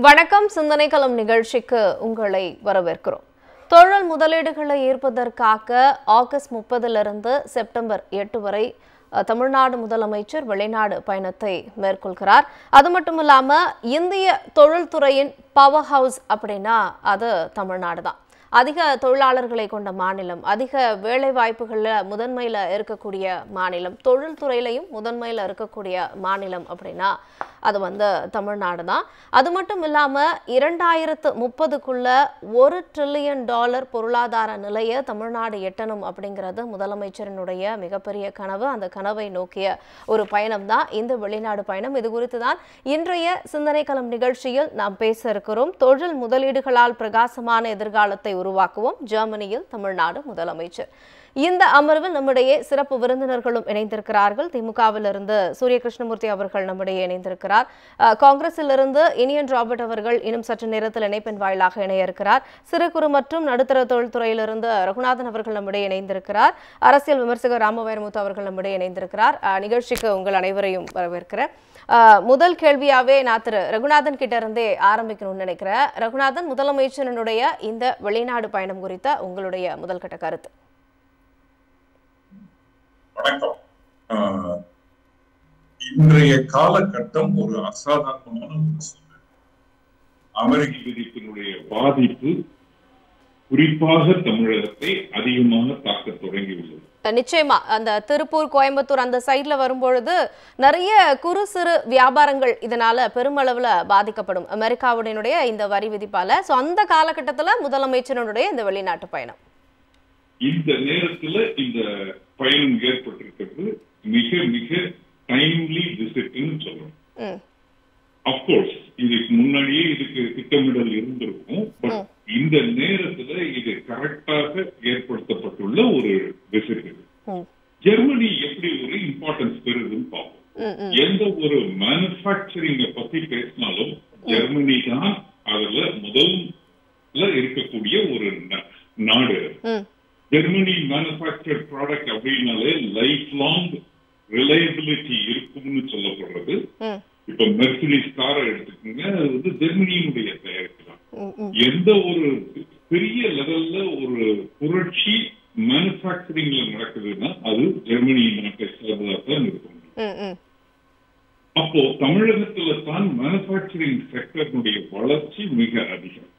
வணக்கம். சிந்தனை களம் நிகழ்ச்சிக்கு உங்களை வரவேற்கிறோம். தொழில் முதலீடுகளை ஈர்ப்பதற்காக ஆகஸ்ட் 30 செப்டம்பர் 8 வரை தமிழ்நாடு முதலமைச்சர் வெளிநாடு பயணத்தை மேற்கொள்கிறார். அது மட்டும் இல்லாம இந்திய தொழில்துறையின் பவர் ஹவுஸ் அப்படின்னா அது தமிழ்நாடு தான். அதிக தொழிலாளர்களை கொண்ட மாநிலம், அதிக வேலை வாய்ப்புகளில் முதன்மையில் இருக்கக்கூடிய மாநிலம், தொழில்துறையிலையும் முதன்மையில் இருக்கக்கூடிய மாநிலம் அப்படின்னா அது தமிழ்நாடு தான். அது மட்டும் இல்லாமல் 2030க்குள்ள $1 trillion பொருளாதார நிலையை தமிழ்நாடு எட்டணும் அப்படிங்கிறது முதலமைச்சரினுடைய மிகப்பெரிய கனவு. அந்த கனவை நோக்கிய ஒரு பயணம் தான் இந்த வெளிநாடு பயணம். இது குறித்து தான் இன்றைய சிந்தனை களம் நிகழ்ச்சியில் நாம் பேச இருக்கிறோம். தொழில் முதலீடுகளால் பிரகாசமான எதிர்காலத்தை உருவாக்குவோம், ஜெர்மனியில் தமிழ்நாடு முதலமைச்சர். இந்த அமர்வில் நம்முடைய சிறப்பு விருந்தினர்களும் இணைந்திருக்கிறார்கள். திமுகவிலிருந்து சூரிய கிருஷ்ணமூர்த்தி அவர்கள் நம்முடைய இணைந்திருக்கிறார். காங்கிரஸிலிருந்து இனியன் ராபர்ட் அவர்கள் இன்னும் சற்று நேரத்தில் இணைப்பின் வாயிலாக இணைய இருக்கிறார். சிறு குறு மற்றும் நடுத்தர தொழில்துறையிலிருந்து ரகுநாதன் அவர்கள் நம்முடைய இணைந்திருக்கிறார். அரசியல் விமர்சகர் ராமவைரமுத்து அவர்கள் நம்முடைய இணைந்திருக்கிறார். நிகழ்ச்சிக்கு உங்கள் அனைவரையும் வரவேற்கிறேன். முதல் கேள்வியாவே நான் திரு ரகுநாதன் கிட்ட இருந்தே ஆரம்பிக்கணும்னு நினைக்கிறேன். ரகுநாதன், முதலமைச்சரினுடைய இந்த வெளிநாடு பயணம் குறித்த உங்களுடைய முதல் கட்ட கருத்து. வணக்கம். இன்றைய காலகட்டம் ஒரு அசாதாரணமான ஒரு சூழ்நிலை. அமெரிக்க விதிப்பினுடைய பாதிப்பு குறிப்பாக தமிழகத்தை அதிகமாக தாக்க தொடங்கியுள்ளது. நிச்சயமா அந்த திருப்பூர், கோயம்புத்தூர் அந்த சைட்ல வரும்பொழுது நிறைய குறு சிறு வியாபாரங்கள் இதனால பெருமளவுல பாதிக்கப்படும் அமெரிக்காவுடைய இந்த வரி விதிப்பால. சோ அந்த காலகட்டத்துல முதலமைச்சருடைய இந்த வெளிநாட்டு பயணம், இந்த நேரத்துல இந்த பயணம் ஏற்பட்டிருக்கிறது மிக மிக டைம்லி விசிட்னு சொல்லணும். அப்கோர்ஸ் இதுக்கு முன்னாடியே இதுக்கு திட்டமிடல் இருந்திருக்கும். பட் இந்த நேரத்துல இது கரெக்டாக ஏற்படுத்தப்பட்டுள்ள ஒரு விசிட். ஜெர்மனி எப்படி ஒரு இம்பார்ட்டன்ஸ் பெறுதுன்னு பார்ப்போம். எந்த ஒரு மேனுஃபேக்சரிங்க பத்தி பேசினாலும் ஜெர்மனி தான் அதுல முதல்ல இருக்கக்கூடிய ஒரு நாடு. ஜெர்மனி மேனுஃபேக்சர்ட் ப்ராடக்ட் அப்படின்னாலே லைஃப் லாங் ரிலையபிலிட்டி இருக்கும்னு சொல்லப்படுறது. இப்ப மெர்சிடிஸ் காரை எடுத்துக்கோங்க, அது ஜெர்மனியினுடைய தயாரிப்பு தான். எந்த ஒரு பெரிய லெவல்ல ஒரு புரட்சி மேனுஃபேக்சரிங்ல நடக்குதுன்னா அது ஜெர்மனி நாட்டை சார்ந்ததான் இருக்க முடியும். அப்போ தமிழகத்துல தான் மேனுஃபேக்சரிங் செக்டருடைய வளர்ச்சி மிக அதிகம்.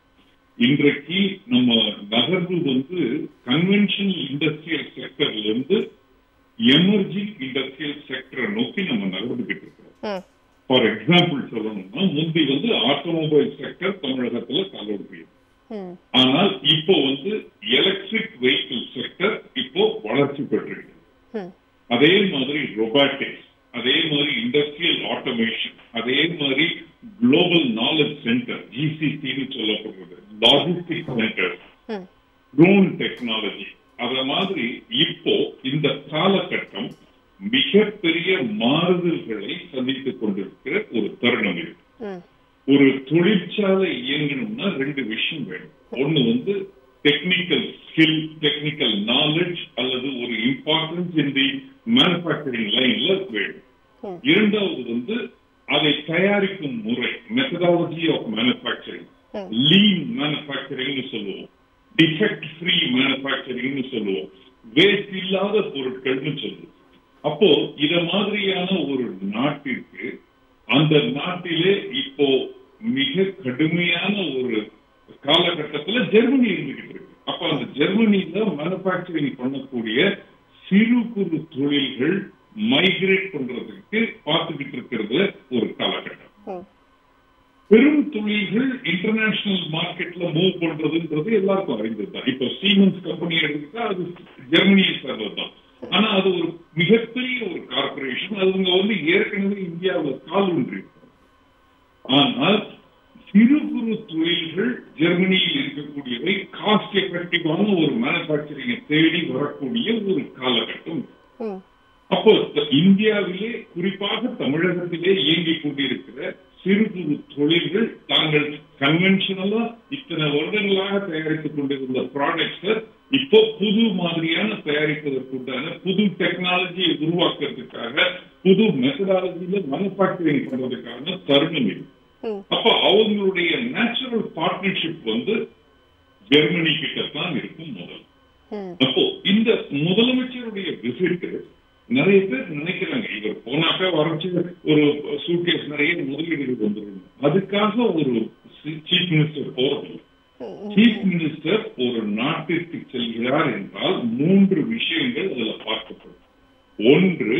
இன்றைக்கு நம்ம நகர்வு கன்வென்ஷனல் இண்டஸ்ட்ரியல் செக்டர்ல இருந்து எமர்ஜிங் இண்டஸ்ட்ரியல் செக்டரை நோக்கி நம்ம நகர்ந்துகிட்டு இருக்கிறோம். ஃபார் எக்ஸாம்பிள் சொல்லணும்னா முந்தி ஆட்டோமொபைல் செக்டர் தமிழகத்துல காலோடியது. ஆனால் இப்போ எலக்ட்ரிக் வெஹிக்கிள் செக்டர் இப்போ வளர்ச்சி பெற்றிருக்கு. அதே மாதிரி ரொபாட்டிக்ஸ், அதே மாதிரி இண்டஸ்ட்ரியல் ஆட்டோமேஷன், அதே மாதிரி குளோபல் நாலேஜ் சென்டர் ஜிசிசின்னு சொல்லப்படுறது, லாஜிஸ்டிக் சென்டர், ட்ரோன் டெக்னாலஜி, அத மாதிரி இப்போ இந்த காலகட்டம் மிகப்பெரிய மாறுதல்களை சந்தித்துக் கொண்டிருக்கிற ஒரு தருணம் இருக்கு. ஒரு தொழிற்சாலை இயங்கணும்னா ரெண்டு விஷயம் வேணும். ஒண்ணு டெக்னிக்கல் ஸ்கில், டெக்னிக்கல் நாலேஜ் அல்லது ஒரு இம்பார்ட்டன்ஸ் இன் தி மேனுஃபேக்சரிங் லைன்ல வேணும். இரண்டாவது அதை தயாரிக்கும் முறை, methodology of manufacturing, lean manufacturing சொல்லுவோம், டிஃபெக்ட் ஃப்ரீ மேனுஃபேக்சரிங் சொல்லுவோம், வேஸ்ட் இல்லாத பொருட்கள்னு சொல்லுவோம். அப்போ இத மாதிரியான ஒரு நாட்டிற்கு அந்த நாட்டிலே இப்போ மிக கடுமையான ஒரு காலகட்டத்துல ஜெர்மனி இருந்துகிட்டு இருக்கு. அப்ப அந்த ஜெர்மனியில மேனுஃபேக்சரிங் பண்ணக்கூடிய சிறு குறு தொழில்கள் மைக்ரேட் பண்றதுக்கு பார்த்துக்கிட்டு இருக்கிறது ஒரு காலகட்டம். பெரும் தொழில்கள் இன்டர்நேஷனல் மார்க்கெட்ல மூவ் பண்றதுன்றது எல்லாருக்கும் அறிந்ததுதான். இப்போ சீமென்ஸ் கம்பெனி எடுத்துக்கிட்டா அது ஜெர்மனியை சேர்ந்ததுதான். ஆனா அது ஒரு மிகப்பெரிய ஒரு கார்பரேஷன். அது ஏற்கனவே இந்தியாவில் கால் ஒன்று. ஆனால் சிறு குறு தொழில்கள் ஜெர்மனியில் இருக்கக்கூடியவை காஸ்ட் எஃபெக்டிவான ஒரு மேனுஃபேக்சரிங்கை தேடி வரக்கூடிய ஒரு காலகட்டம். அப்போ இந்தியாவிலே குறிப்பாக தமிழகத்திலே இயங்கிக் கொண்டிருக்கிற சிறு குறு தொழில்கள் தாங்கள் கன்வென்ஷனலா இத்தனை வருடங்களாக தயாரித்துக் கொண்டிருந்த ப்ராடக்ட்ஸ் இப்போ புது மாதிரியான தயாரிப்பதற்குண்டான புது டெக்னாலஜியை உருவாக்குறதுக்காக புது மெத்தடாலஜியில மேனுஃபேக்சரிங் பண்றதுக்கான தருணம் இது. அப்ப அவங்களுடைய நேச்சுரல் பார்ட்னர்ஷிப் வந்து ஜெர்மனி கிட்டத்தான் இருக்கும் முதல். அப்போ இந்த முதலமைச்சருடைய விசிட் நிறைய பேர் நினைக்கிறாங்க இவர் போனாக்க வரைச்சு ஒரு சூட்கேஸ் நிறைய முதலீடுகள் வந்துடும், அதுக்காக ஒரு சீஃப் மினிஸ்டர் போறதில்லை. சீஃப் மினிஸ்டர் ஒரு நாட்டிற்கு செல்கிறார் என்றால் 3 விஷயங்கள் அதுல பார்க்கப்படும். ஒன்று,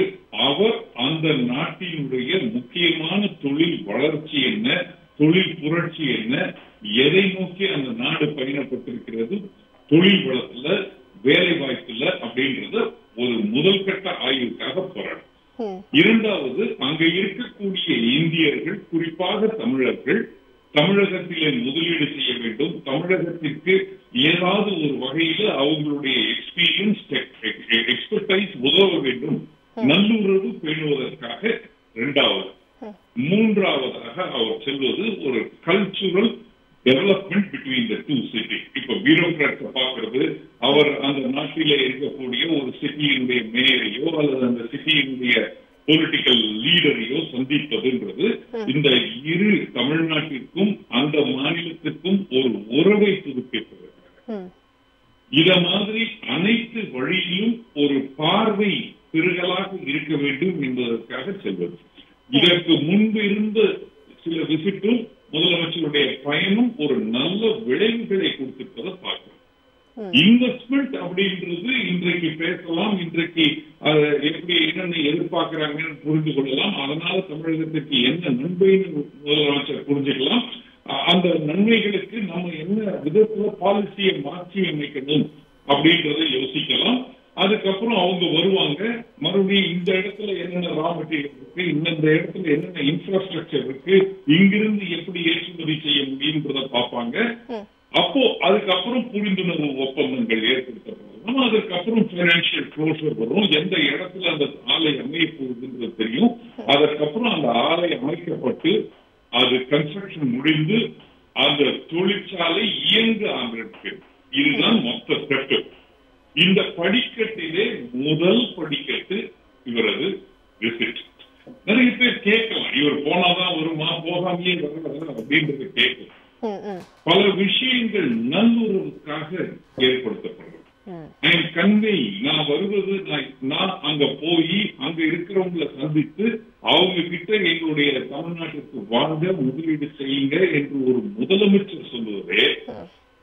அவர் அந்த நாட்டினுடைய முக்கியமான தொழில் வளர்ச்சி என்ன, தொழில் புரட்சி என்ன, எதை நோக்கி அந்த நாடு பயணப்பட்டிருக்கிறது, தொழில் வளத்துல வேலை வாய்ப்புல அப்படின்றத ஒரு முதல் கட்ட ஆய்வுக்காக போராடும். இரண்டாவது, அங்க இருக்கக்கூடிய இந்தியர்கள், குறிப்பாக தமிழர்கள், தமிழகத்திலே முதலீடு செய்ய வேண்டும், தமிழகத்திற்கு ஏதாவது ஒரு வகையில அவங்களுடைய எக்ஸ்பீரியன்ஸ் எக்ஸ்பர்டைஸ் உதவ வேண்டும், நல்லுறவு பேணுவதற்காக. இரண்டாவது. மூன்றாவதாக அவர் செல்வது ஒரு cultural development between the 2 cities. இப்ப பியூரோக்ராட்ஸை பார்க்கறது, அவர் அந்த நாட்டிலே இருக்கக்கூடிய ஒரு சிட்டியினுடைய மேயரையோ அல்லது அந்த சிட்டியினுடைய பொலிட்டிக்கல் லீடரையோ சந்திப்பதுன்றது இந்த இரு தமிழ்நாட்டிற்கும் அந்த மாநிலத்திற்கும் ஒரு உறவை புதுப்பிப்பதற்காக. இத மாதிரி அனைத்து வழியிலும் ஒரு பார்வை பெருகலாக இருக்க வேண்டும் என்பதற்காக செல்வது. இதற்கு முன்பு இருந்த சில விசிட்டும் முதலமைச்சருடைய பயணம் ஒரு நல்ல விளைவுகளை கொடுத்திருப்பதை பார்க்கிறோம். இன்வெஸ்ட்மெண்ட் அப்படின்றது இன்றைக்கு பேசலாம், இன்றைக்கு எப்படி என்னென்ன எதிர்பார்க்கிறாங்கன்னு புரிந்து கொள்ளலாம், அதனால தமிழகத்திற்கு என்ன நன்மைன்னு முதலமைச்சர் புரிஞ்சுக்கலாம். அந்த நன்மைகளுக்கு நம்ம என்ன விதத்துல பாலிசியை மாற்றி அமைக்கணும் அப்படின்றத யோசிக்கலாம். அதுக்கப்புறம் அவங்க வருவாங்க, மறுபடியும் இந்த இடத்துல என்னென்ன ரா மெட்டீரியல் இருக்கு, இந்த இடத்துல என்னென்ன இன்ஃப்ராஸ்ட்ரக்சர் இருக்கு, இங்கிருந்து எப்படி ஏற்றுமதி செய்ய முடியும்ன்றத பார்ப்பாங்க. அப்போ அதுக்கப்புறம் புரிந்துணர்வு ஒப்பந்தங்கள் ஏற்படுத்தப்படும், அதுக்கப்புறம் பைனான்சியல் க்ளோசர் வரும், எந்த இடத்துல அந்த ஆலை அமைய போகுதுன்றது தெரியும். அதற்கப்புறம் அந்த ஆலை அமைக்கப்பட்டு அது கன்ஸ்ட்ரக்ஷன் முடிந்து அந்த தொழிற்சாலை இயங்க ஆரம்பிக்கு. இதுதான் மொத்த ஸ்டெப். இந்த படிக்கட்டிலே முதல் படிக்கட்டு இவரது விசிட். நிறைய பேர் கேட்கலாம், இவர் போனாதான் வருமா, போகாமையே வரலாம் அப்படின்றது கேட்கலாம். பல விஷயங்கள் நல்லுறவுக்காக ஏற்படுத்தப்படும். நான் வருவது, நான் அங்க போய் அங்க இருக்கிறவங்களை சந்தித்து அவங்க கிட்ட எங்களுடைய தமிழ்நாட்டிற்கு வாங்க, முதலீடு செய்யுங்க என்று ஒரு முதலமைச்சர் சொல்வதே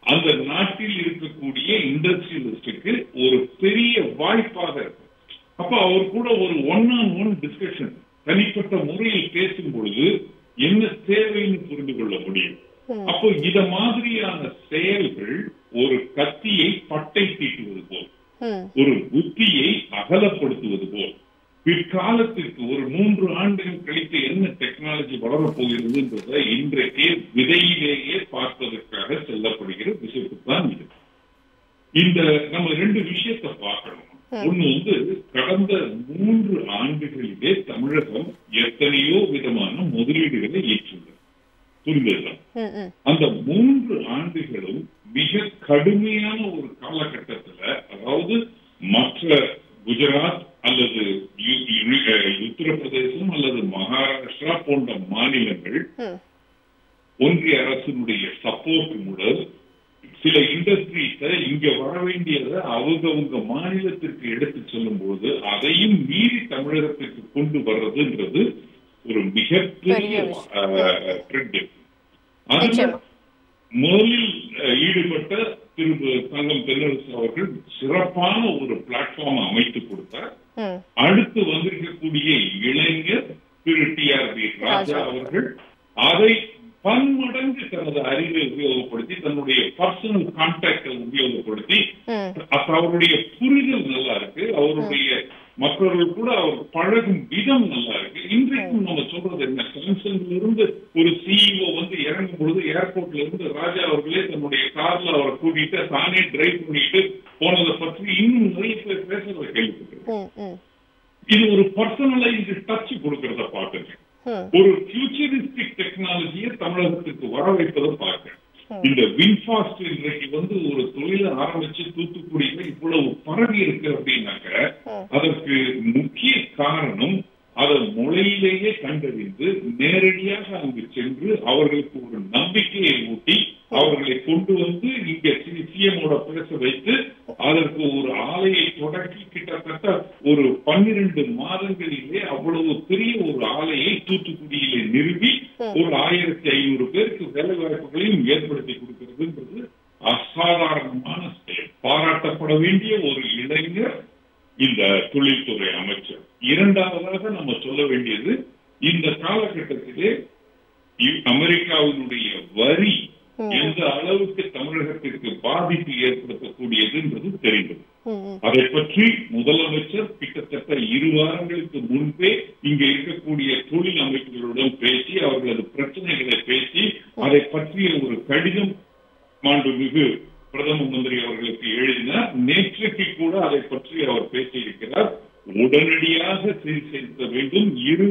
அந்த நாட்டில் இருக்கக்கூடிய இண்டஸ்ட்ரியலிஸ்டுக்கு ஒரு பெரிய வாய்ப்பாக இருக்கும். அப்ப அவர் கூட ஒரு 1-on-1 டிஸ்கஷன், தனிப்பட்ட முறையில் பேசும் பொழுது என்ன தேவைன்னு புரிந்து கொள்ள முடியும். அப்போ இத மாதிரியான செயல்கள் ஒரு கத்தியை பட்டை தீட்டுவது போல், ஒரு புத்தியை அகலப்படுத்துவது போல், பிற்காலத்திற்கு ஒரு 3 ஆண்டுகள் கழித்து என்ன டெக்னாலஜி வளரப் போகிறதுன்றதை இன்றைக்கே விதையிலேயே பார்ப்பதற்காக செல்லப்படுகிற விஷயத்து தான் இது. இந்த நம்ம 2 விஷயத்தை பார்க்கணும். ஒண்ணு கடந்த 3 ஆண்டுகளிலே தமிழகம் எத்தனையோ விதமான முதலீடுகளை ஏற்றுள்ளது, புரிந்ததுதான். அந்த 3 ஆண்டுகளும் மிக கடுமையான ஒரு காலகட்டத்துல, அதாவது மற்ற குஜராத் அல்லது உத்தரப்பிரதேசம் அல்லது மகாராஷ்டிரா போன்ற மாநிலங்கள் ஒன்றிய அரசினுடைய சப்போர்ட் மூலம் சில இண்டஸ்ட்ரீஸ இங்க வர வேண்டியதை அவங்க மாநிலத்திற்கு எடுத்து செல்லும் போது அதையும் மீறி தமிழகத்திற்கு கொண்டு வர்றதுன்றது ஒரு மிகப்பெரிய ட்ரெண்ட். அதுல முதலில் ஈடுபட்ட திரு தங்கம் தென்னரசு அவர்கள் சிறப்பான ஒரு பிளாட்ஃபார்ம் அமைத்து கொடுத்தார். அடுத்து வந்திருக்கக்கூடிய இளைஞர் திரு டிஆர்பி ராஜா அவர்கள் அதை பன்மடங்கு தனது அறிவை உபயோகப்படுத்தி, தன்னுடைய பர்சனல் கான்டாக்டை உபயோகப்படுத்தி, அவருடைய புரிதல் நல்லா இருக்கு, அவருடைய மற்றவர்கள் கூட அவர் பழகும் விதம் நல்லா இருக்கு. இன்றைக்கும் நம்ம சொல்றது என்ன, சாம்சங்ல இருந்து ஒரு சிஇஓ இறங்கும் பொழுது ஏர்போர்ட்ல இருந்து ராஜா அவர்களே தன்னுடைய கார்ல அவரை கூட்டிட்டு தானே டிரைவ் பண்ணிட்டு போனதை பற்றி இன்னும் நிறைய பேர் பேசுறத கேள்விப்பட்டிருக்கேன். இது ஒரு பர்சனலைஸ்டு டச் கொடுக்கறத பார்த்துருக்கேன். ஒரு ஃபியூச்சரிஸ்டிக் டெக்னாலஜியை தமிழகத்துக்கு வர வைப்பதை பார்க்கிறேன். இந்த வின்ஃபாஸ்ட் இன்றைக்கு ஒரு தொழிலை ஆரம்பிச்சு தூத்துக்குடியில இவ்வளவு பரவி இருக்கு அப்படின்னாக்க அதற்கு முக்கிய காரணம் அதை முளையிலேயே கண்டறிந்து நேரடியாக அங்கு சென்று அவர்களுக்கு ஒரு நம்பிக்கையை ஊட்டி அவர்களை கொண்டு வந்து இங்க சிஎமோட பேச வைத்து அதற்கு ஒரு ஆலையை தொடக்கி கிட்டத்தட்ட ஒரு 12 மாதங்களிலே அவ்வளவு பெரிய ஒரு ஆலையை தூத்துக்குடியிலே நிறுவி ஒரு 1500 பேருக்கு வேலை வாய்ப்புகளையும் ஏற்படுத்தி கொடுக்கிறதுன்றது அசாதாரணமான செயல். பாராட்டப்பட வேண்டிய ஒரு இளைஞர் இந்த தொழில்துறை அமைச்சர். இரண்டாவதாக நம்ம சொல்ல வேண்டியது, இந்த காலகட்டத்திலே அமெரிக்காவினுடைய வரி எந்த அளவுக்கு தமிழகத்திற்கு பாதிப்பு ஏற்படுத்தக்கூடியது என்பது தெரிந்தது. அதை பற்றி முதலமைச்சர் கிட்டத்தட்ட 2 வாரங்களுக்கு முன்பே இங்க இருக்கக்கூடிய தொழில் அமைப்புகளுடன் பேசி அவர்களது பிரச்சனைகளை பேசி அதை பற்றிய ஒரு கடிதம் மாண்புமிகு பிரதம மந்திரி அவர்களுக்கு எழுதினார். நேற்றைக்கு கூட அதை பற்றி அவர் பேசியிருக்கிறார். உடனடியாக சீர் செலுத்த வேண்டும். இரு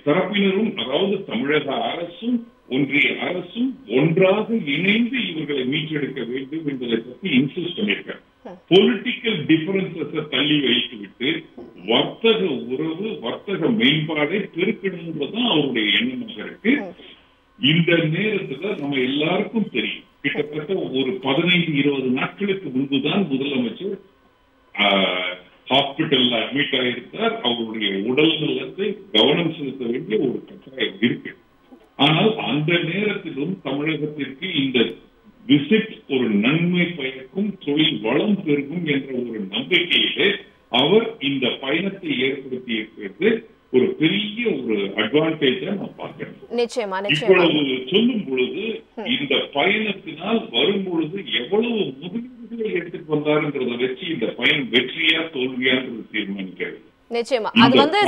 தரப்பினரும், அதாவது தமிழக அரசும் ஒன்றிய அரசும் ஒன்றாக இணைந்து இவர்களை மீட்டெடுக்க வேண்டும் என்பதை பற்றி இன்சிஸ்ட் பண்ணியிருக்கார். பொலிட்டிக்கல் டிஃபரன்சஸை தள்ளி வைத்துவிட்டு வர்த்தக உறவு, வர்த்தக மேம்பாடை பெருக்கணும்ன்றதுதான் அவருடைய எண்ணமாக இருக்கு. இந்த நேரத்துல நம்ம எல்லாருக்கும் தெரியும், கிட்டத்தட்ட ஒரு 15-20 நாட்களுக்கு முன்புதான் முதலமைச்சர் ஹாஸ்பிட்டல்ல அட்மிட் ஆகியிருந்தார். அவருடைய உடல் நலத்தை கவனம் செலுத்த வேண்டிய ஒரு கட்டாயம் இருக்கு. ஆனால் அந்த நேரத்திலும் தமிழகத்திற்கு இந்த விசிட் ஒரு நன்மை பயக்கும், தொழில் வளம் பெருகும் என்ற ஒரு நம்பிக்கையிலே அவர் இந்த பயணத்தை ஏற்படுத்தி இருக்கிறது ஒரு பெரிய ஒரு அட்வான்டேஜா நான் பார்க்கிறேன். இவ்வளவு சொல்லும் பொழுது இந்த பயணத்தினால் வரும் பொழுது எவ்வளவு முதலீடுகளை எடுத்துட்டு வந்தாருன்றத வச்சு இந்த பயணம் வெற்றியா தோல்வியான்றது தீர்மானிக்கிறது. நிச்சயமா அது வந்து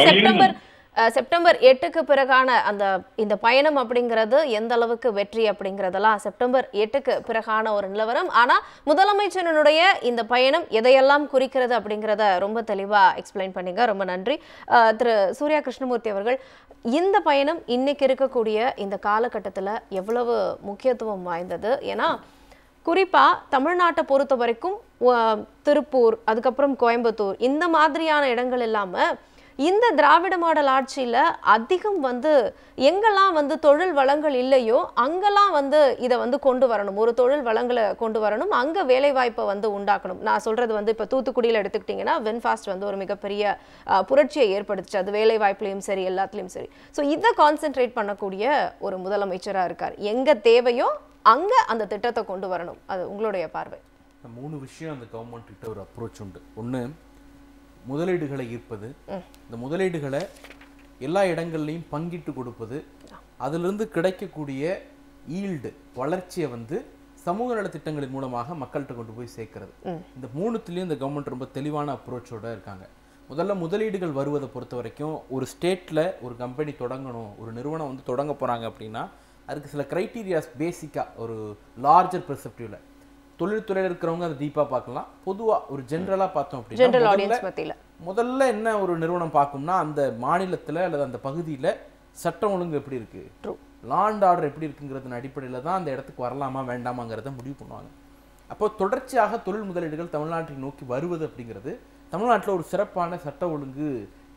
செப்டம்பர் 8க்கு பிறகான இந்த பயணம் அப்படிங்கிறது எந்த அளவுக்கு வெற்றி அப்படிங்கறதெல்லாம் செப்டம்பர் 8க்கு பிறகான ஒரு நிலவரம். ஆனா முதலமைச்சருடைய இந்த பயணம் எதையெல்லாம் குறிக்கிறது அப்படிங்கறத ரொம்ப தெளிவா எக்ஸ்பிளைன் பண்ணீங்க. ரொம்ப நன்றி. திரு சூர்யா கிருஷ்ணமூர்த்தி அவர்கள், இந்த பயணம் இன்னைக்கு இருக்கக்கூடிய இந்த காலகட்டத்துல எவ்வளவு முக்கியத்துவம் வாய்ந்தது? ஏன்னா குறிப்பா தமிழ்நாட்டை பொறுத்த வரைக்கும் திருப்பூர், அதுக்கப்புறம் கோயம்புத்தூர், இந்த மாதிரியான இடங்கள் இல்லாம இந்த திராவிட மாடல் ஆட்சியில அதிகம் எங்கெல்லாம் தொழில் வளங்கள் இல்லையோ அங்கெல்லாம் இதை கொண்டு வரணும், ஒரு தொழில் வளங்களை கொண்டு வரணும், அங்க வேலை வாய்ப்பை உண்டாக்கணும். நான் சொல்றது இப்ப தூத்துக்குடியில எடுத்துக்கிட்டீங்கன்னா வின்ஃபாஸ்ட் ஒரு மிகப்பெரிய புரட்சியை ஏற்படுத்துச்சு, அது வேலை வாய்ப்புலையும் சரி எல்லாத்துலயும் சரி. ஸோ இதை கான்சென்ட்ரேட் பண்ணக்கூடிய ஒரு முதலமைச்சரா இருக்கார். எங்க தேவையோ அங்க அந்த திட்டத்தை கொண்டு வரணும். அது உங்களுடைய பார்வை? 3 விஷயம் அந்த கவர்மெண்ட் கிட்ட ஒரு அப்ரோச் உண்டு. ஒன்று, முதலீடுகளை ஈர்ப்பது, இந்த முதலீடுகளை எல்லா இடங்கள்லையும் பங்கிட்டு கொடுப்பது, அதிலிருந்து கிடைக்கக்கூடிய ஈல்டு வளர்ச்சியை சமூக நல திட்டங்களின் மூலமாக மக்கள்கிட்ட கொண்டு போய் சேர்க்கிறது. இந்த 3த்துலேயும் இந்த கவர்மெண்ட் ரொம்ப தெளிவான அப்ரோச்சோட இருக்காங்க. முதல்ல முதலீடுகள் வருவதை பொறுத்த வரைக்கும் ஒரு ஸ்டேட்டில் ஒரு கம்பெனி தொடங்கணும், ஒரு நிறுவனம் தொடங்க போகிறாங்க அப்படின்னா அதுக்கு சில க்ரைட்டீரியாஸ் பேசிக்காக ஒரு லார்ஜர் பெர்செப்டிவ்ல தொழில்துறையில் இருக்கிறவங்க அதை டீப்பாக பார்க்கலாம். பொதுவாக ஒரு ஜென்ரலாக பார்த்தோம் அப்படின்னா முதல்ல என்ன ஒரு நிறுவனம் பார்க்கும்னா அந்த மாநிலத்தில் அல்லது அந்த பகுதியில் சட்டம் ஒழுங்கு எப்படி இருக்கு, லா அண்ட் ஆர்டர் எப்படி இருக்குங்கிறதன் அடிப்படையில் தான் அந்த இடத்துக்கு வரலாமா வேண்டாமாங்கிறத முடிவு பண்ணுவாங்க. அப்போ தொடர்ச்சியாக தொழில் முதலீடுகள் தமிழ்நாட்டை நோக்கி வருவது அப்படிங்கிறது தமிழ்நாட்டில் ஒரு சிறப்பான சட்ட ஒழுங்கு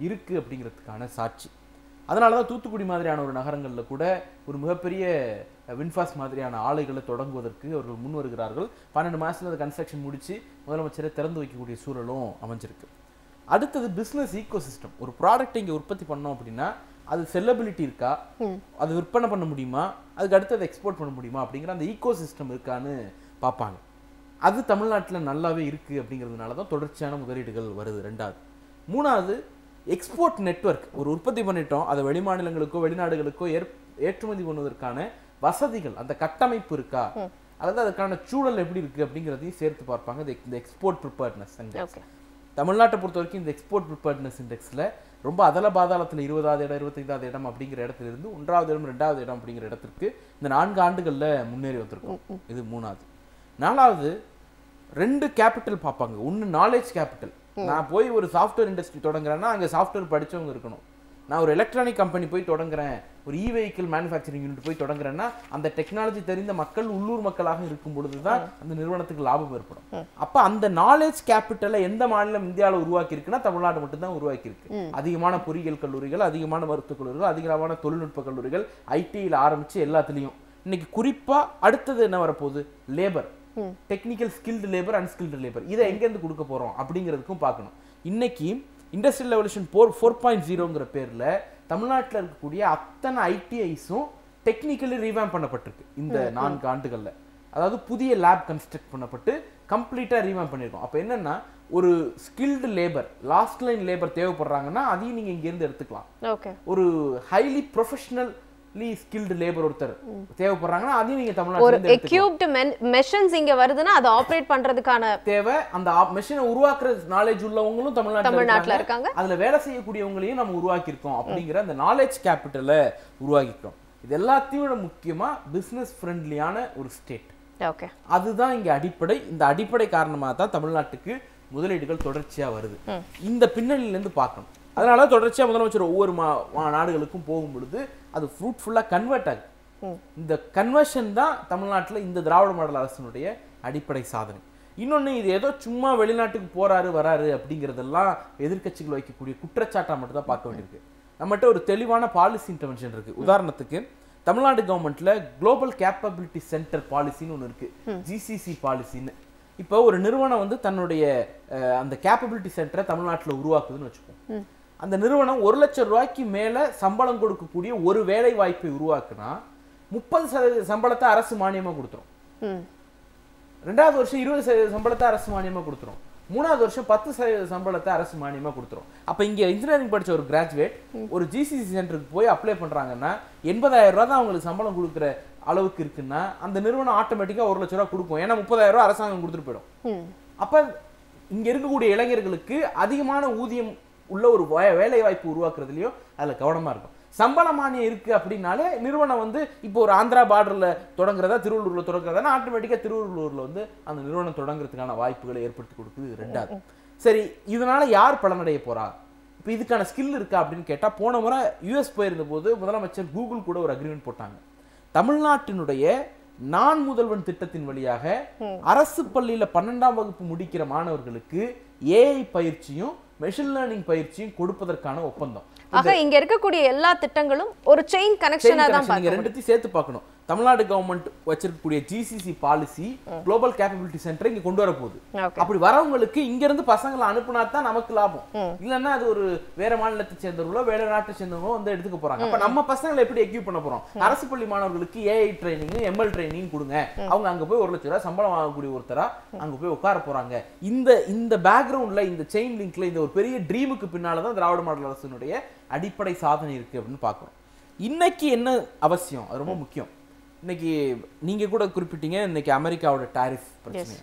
இருக்கு அப்படிங்கிறதுக்கான சாட்சி. அதனால தான் தூத்துக்குடி மாதிரியான ஒரு நகரங்களில் கூட ஒரு மிகப்பெரிய வின்ஃபாஸ்ட் மாதிரியான ஆலைகளை தொடங்குவதற்கு அவர்கள் முன் வருகிறார்கள். 12 மாதத்தில் அந்த கன்ஸ்ட்ரக்ஷன் முடித்து முதலமைச்சரை திறந்து வைக்கக்கூடிய சூழலும் அமைஞ்சிருக்கு. அடுத்தது பிஸ்னஸ் ஈகோசிஸ்டம். ஒரு ப்ராடக்ட் இங்கே உற்பத்தி பண்ணோம் அப்படின்னா அது செல்லபிலிட்டி இருக்கா, அது விற்பனை பண்ண முடியுமா, அதுக்கு அடுத்து அதை எக்ஸ்போர்ட் பண்ண முடியுமா அப்படிங்கிற அந்த ஈகோசிஸ்டம் இருக்கான்னு பார்ப்பாங்க. அது தமிழ்நாட்டில் நல்லாவே இருக்குது அப்படிங்கிறதுனால தான் தொடர்ச்சியான முதலீடுகள் வருது. 2வது. 3வது, எக்ஸ்போர்ட் நெட்வொர்க். ஒரு உற்பத்தி பண்ணிட்டோம், அதை வெளிமாநிலங்களுக்கோ வெளிநாடுகளுக்கோ ஏற்றுமதி பண்ணுவதற்கான வசதிகள், அந்த கட்டமைப்பு இருக்கா, அதாவது அதுக்கான சூழல் எப்படி இருக்கு அப்படிங்கிறதையும் சேர்த்து பார்ப்பாங்க. இந்த எக்ஸ்போர்ட் ப்ரிப்பேர்ட்னஸ் இண்டெக்ஸ் தமிழ்நாட்டை பொறுத்த வரைக்கும் இந்த எக்ஸ்போர்ட் ப்ரிப்பேர்ட்னஸ் இண்டெக்ஸில் ரொம்ப அதல பாதாளத்தில் 20வது இடம் 25வது இடம் அப்படிங்கிற இடத்துல இருந்து 1வது இடம் 2வது இடம் அப்படிங்கிற இடத்திற்கு இந்த 4 ஆண்டுகளில் முன்னேறி வந்திருக்கும். இது 3வது. 4வது, 2 கேபிட்டல் பார்ப்பாங்க. ஒன்று நாலேஜ் கேபிட்டல். நான் போய் ஒரு சாஃப்ட்வேர் இண்டஸ்ட்ரி தொடங்குறேன்னா அங்கே சாஃப்ட்வேர் படித்தவங்க இருக்கணும். நான் ஒரு எலக்ட்ரானிக் கம்பெனி போய் தொடங்குறேன், ஒரு வெஹிக்கிள் மேனுஃபேக்சரிங் யூனிட் போய் தொடங்குறேன்னா அந்த டெக்னாலஜி தெரிந்த மக்கள் உள்ளூர் மக்களாக இருக்கும் பொழுதுதான் அந்த நிறுவனத்துக்கு லாபம் ஏற்படும். அப்ப அந்த நாலேஜ் கேபிட்டலை எந்த மாநிலம் இந்தியாவில் உருவாக்கி இருக்குன்னா தமிழ்நாடு மட்டும்தான் உருவாக்கி இருக்கு. அதிகமான பொறியியல் கல்லூரிகள், அதிகமான மருத்துவக் கல்லூரிகள், அதிகமான தொழில்நுட்ப கல்லூரிகள், ஐடியில் ஆரம்பிச்சு எல்லாத்துலயும். இன்னைக்கு குறிப்பா அடுத்தது என்ன வரப்போகுது, labour, technical skilled labour, unskilled labour, இதை எங்க இருந்து கொடுக்க போறோம் அப்படிங்கிறதுக்கும் பார்க்கணும். இன்னைக்கு இண்டஸ்ட்ரியல் ரெவல்யூஷன் 4.0ங்கிற பேர்ல தமிழ்நாட்டில் இருக்கக்கூடிய அத்தனை ஐடிஐஸும் டெக்னிக்கலி ரீவேம் பண்ணப்பட்டிருக்கு இந்த 4 ஆண்டுகள்ல. அதாவது புதிய லேப் கன்ஸ்ட்ரக்ட் பண்ணப்பட்டு கம்ப்ளீட்டா ரீவேம் பண்ணிருக்கோம். அப்ப என்னன்னா ஒரு skilled labour, last line labour தேவைப்படுறாங்கன்னா அதையும் நீங்க இங்க இருந்து எடுத்துக்கலாம். ஒரு ஹைலி ப்ரொஃபஷனல் ஸ்கில்டு லேபர் ஒருத்தர் தேவைப்படுறாங்கன்னா அதையும் நீங்க தமிழ்நாட்டுல எக்யூப்ட் மெஷின்ஸ் இங்க வருதுன்னா அதை ஆபரேட் பண்றதுக்கான தேவை, அந்த மெஷினை உருவாக்குற நாலேஜ் உள்ளவங்களும் தமிழ்நாட்டுல இருக்காங்க. அதுல வேலை செய்யக்கூடியவங்களையும் நம்ம உருவாக்கி இருக்கோம். அப்படிங்கிற அந்த நாலேஜ் கேபிட்டலை உருவாக்கிக்கிறோம். இது எல்லாத்தையும் விட முக்கியமா பிசினஸ் ஃப்ரெண்ட்லியான ஒரு ஸ்டேட். அதுதான் இங்க அடிப்படை. இந்த அடிப்படை காரணமாக தான் தமிழ்நாட்டுக்கு முதலீடுகள் தொடர்ச்சியா வருது. இந்த பின்னணியில இருந்து பார்க்கணும். அதனால தொடர்ச்சியா முதலமைச்சர் ஒவ்வொரு நாடுகளுக்கும் போகும் பொழுது அது ஃப்ரூட்ஃபுல்லா கன்வெர்ட் ஆகுது. இந்த கன்வர்ஷன் தான் தமிழ்நாட்டில் இந்த திராவிட மாடல் அரசினுடைய அடிப்படை சாதனை. இன்னொன்னு, இது ஏதோ சும்மா வெளிநாட்டுக்கு போறாரு வராரு அப்படிங்கிறதெல்லாம் எதிர்கட்சிகள் வைக்கக்கூடிய குற்றச்சாட்டா மட்டும் தான் பார்க்க வேண்டியிருக்கு. நம்மகிட்ட ஒரு தெளிவான பாலிசி இன்டர்வென்ஷன் இருக்கு. உதாரணத்துக்கு தமிழ்நாடு கவர்மெண்ட்ல குளோபல் கேப்பபிலிட்டி சென்டர் பாலிசின்னு ஒன்று இருக்கு, ஜிசிசி பாலிசின்னு. இப்போ ஒரு நிறுவனம் வந்து தன்னுடைய அந்த கேப்பபிலிட்டி சென்டரை தமிழ்நாட்டில் உருவாக்குதுன்னு வச்சுப்போம். அந்த நிறுவனம் 1 லட்சம் ரூபாய்க்கு மேல சம்பளம் கொடுக்கக்கூடிய ஒரு வேலை வாய்ப்பை உருவாக்குனா 30% சம்பளத்தை அரசு மானியமா கொடுத்துரும். 2வது வருஷம் 20% சம்பளத்தை அரசு மானியமா கொடுத்துரும். 3வது வருஷம் 10% சம்பளத்தை அரசு மானியமா கொடுத்துரும். அப்ப இங்க இன்ஜினியரிங் படிச்ச ஒரு கிராஜுவேட் ஒரு ஜிசிசி சென்டருக்கு போய் அப்ளை பண்றாங்கன்னா 80,000 ரூபாய் தான் அவங்களுக்கு சம்பளம் கொடுக்குற அளவுக்கு இருக்குன்னா அந்த நிறுவனம் ஆட்டோமேட்டிக்கா 1 லட்சம் ரூபாய் கொடுக்கும். ஏன்னா 30,000 ரூபாய் அரசாங்கம் கொடுத்துட்டு போயிடும். அப்ப இங்க இருக்கக்கூடிய இளைஞர்களுக்கு அதிகமான ஊதியம் உள்ள ஒரு வேலை வாய்ப்பு உருவாக்குறதுலயும் அதுல கவனமா இருக்கும். சம்பள மானியம் இருக்கு அப்படின்னாலே நிறுவனம் வந்து இப்போ ஒரு ஆந்திரா பார்டர்ல தொடங்குறதா திருவள்ளூர்ல தொடங்குறதா ஆட்டோமேட்டிக்கா திருவள்ளூர்ல வந்து அந்த நிறுவனம் தொடங்குறதுக்கான வாய்ப்புகளை ஏற்படுத்தி கொடுக்குது. 2வது, சரி இதனால யார் பலனடைய போறா, இப்போ இதுக்கான ஸ்கில் இருக்கா அப்படின்னு கேட்டா, போன முறை யுஎஸ் போயிருந்த போது முதலமைச்சர் கூகுள் கூட ஒரு அக்ரிமெண்ட் போட்டாங்க. தமிழ்நாட்டினுடைய நான் முதல்வன் திட்டத்தின் வழியாக அரசு பள்ளியில 12ஆம் வகுப்பு முடிக்கிற மாணவர்களுக்கு ஏஐ பயிற்சியும் மெஷின் லேர்னிங் பயிற்சியும் கொடுப்பதற்கான ஒப்பந்தம். ஆக இங்க இருக்கக்கூடிய எல்லா திட்டங்களும் ஒரு செயின் கனெக்ஷனா தான் நீங்க ரெண்டுத்தையும் சேர்த்து பார்க்கணும். தமிழ்நாடு கவர்மெண்ட் வச்சிருக்கக்கூடிய GCC policy global capability centre இங்க கொண்டு வர போகுது. அப்படி வரவங்களுக்கு இங்க இருந்து பசங்களை அனுப்புனா தான் நமக்கு லாபம். இல்லன்னா அது ஒரு வேற மாநிலத்தை சேர்ந்தவங்களோ வேற நாட்டை சேர்ந்தவங்களோ வந்து எடுத்துக்க போறாங்க. அப்ப நம்ம பசங்களை எப்படி எக்யூப் பண்ண போறோம்? அரசு பள்ளி மாணவர்களுக்கு ஏஐ ட்ரைனிங், எம்எல் ட்ரைனிங் கொடுங்க. அவங்க அங்க போய் 1 லட்சம் ரூபாய் சம்பளம் வாங்கக்கூடிய ஒருத்தரா அங்க போய் உட்கார போறாங்க. இந்த பேக்ரவுண்ட்ல, இந்த செயின் லிங்க்ல, இந்த ஒரு பெரிய ட்ரீமுக்கு பின்னாலதான் திராவிட மாடல் அரசினுடைய அடிப்படை சாதனை இருக்கு அப்படின்னு பாக்குறோம். இன்னைக்கு என்ன அவசியம், அது ரொம்ப முக்கியம். இன்னைக்கு நீங்க கூட குறிப்பிட்டீங்க, இன்னைக்கு அமெரிக்காவோட டாரிஃப் பிரச்சனை.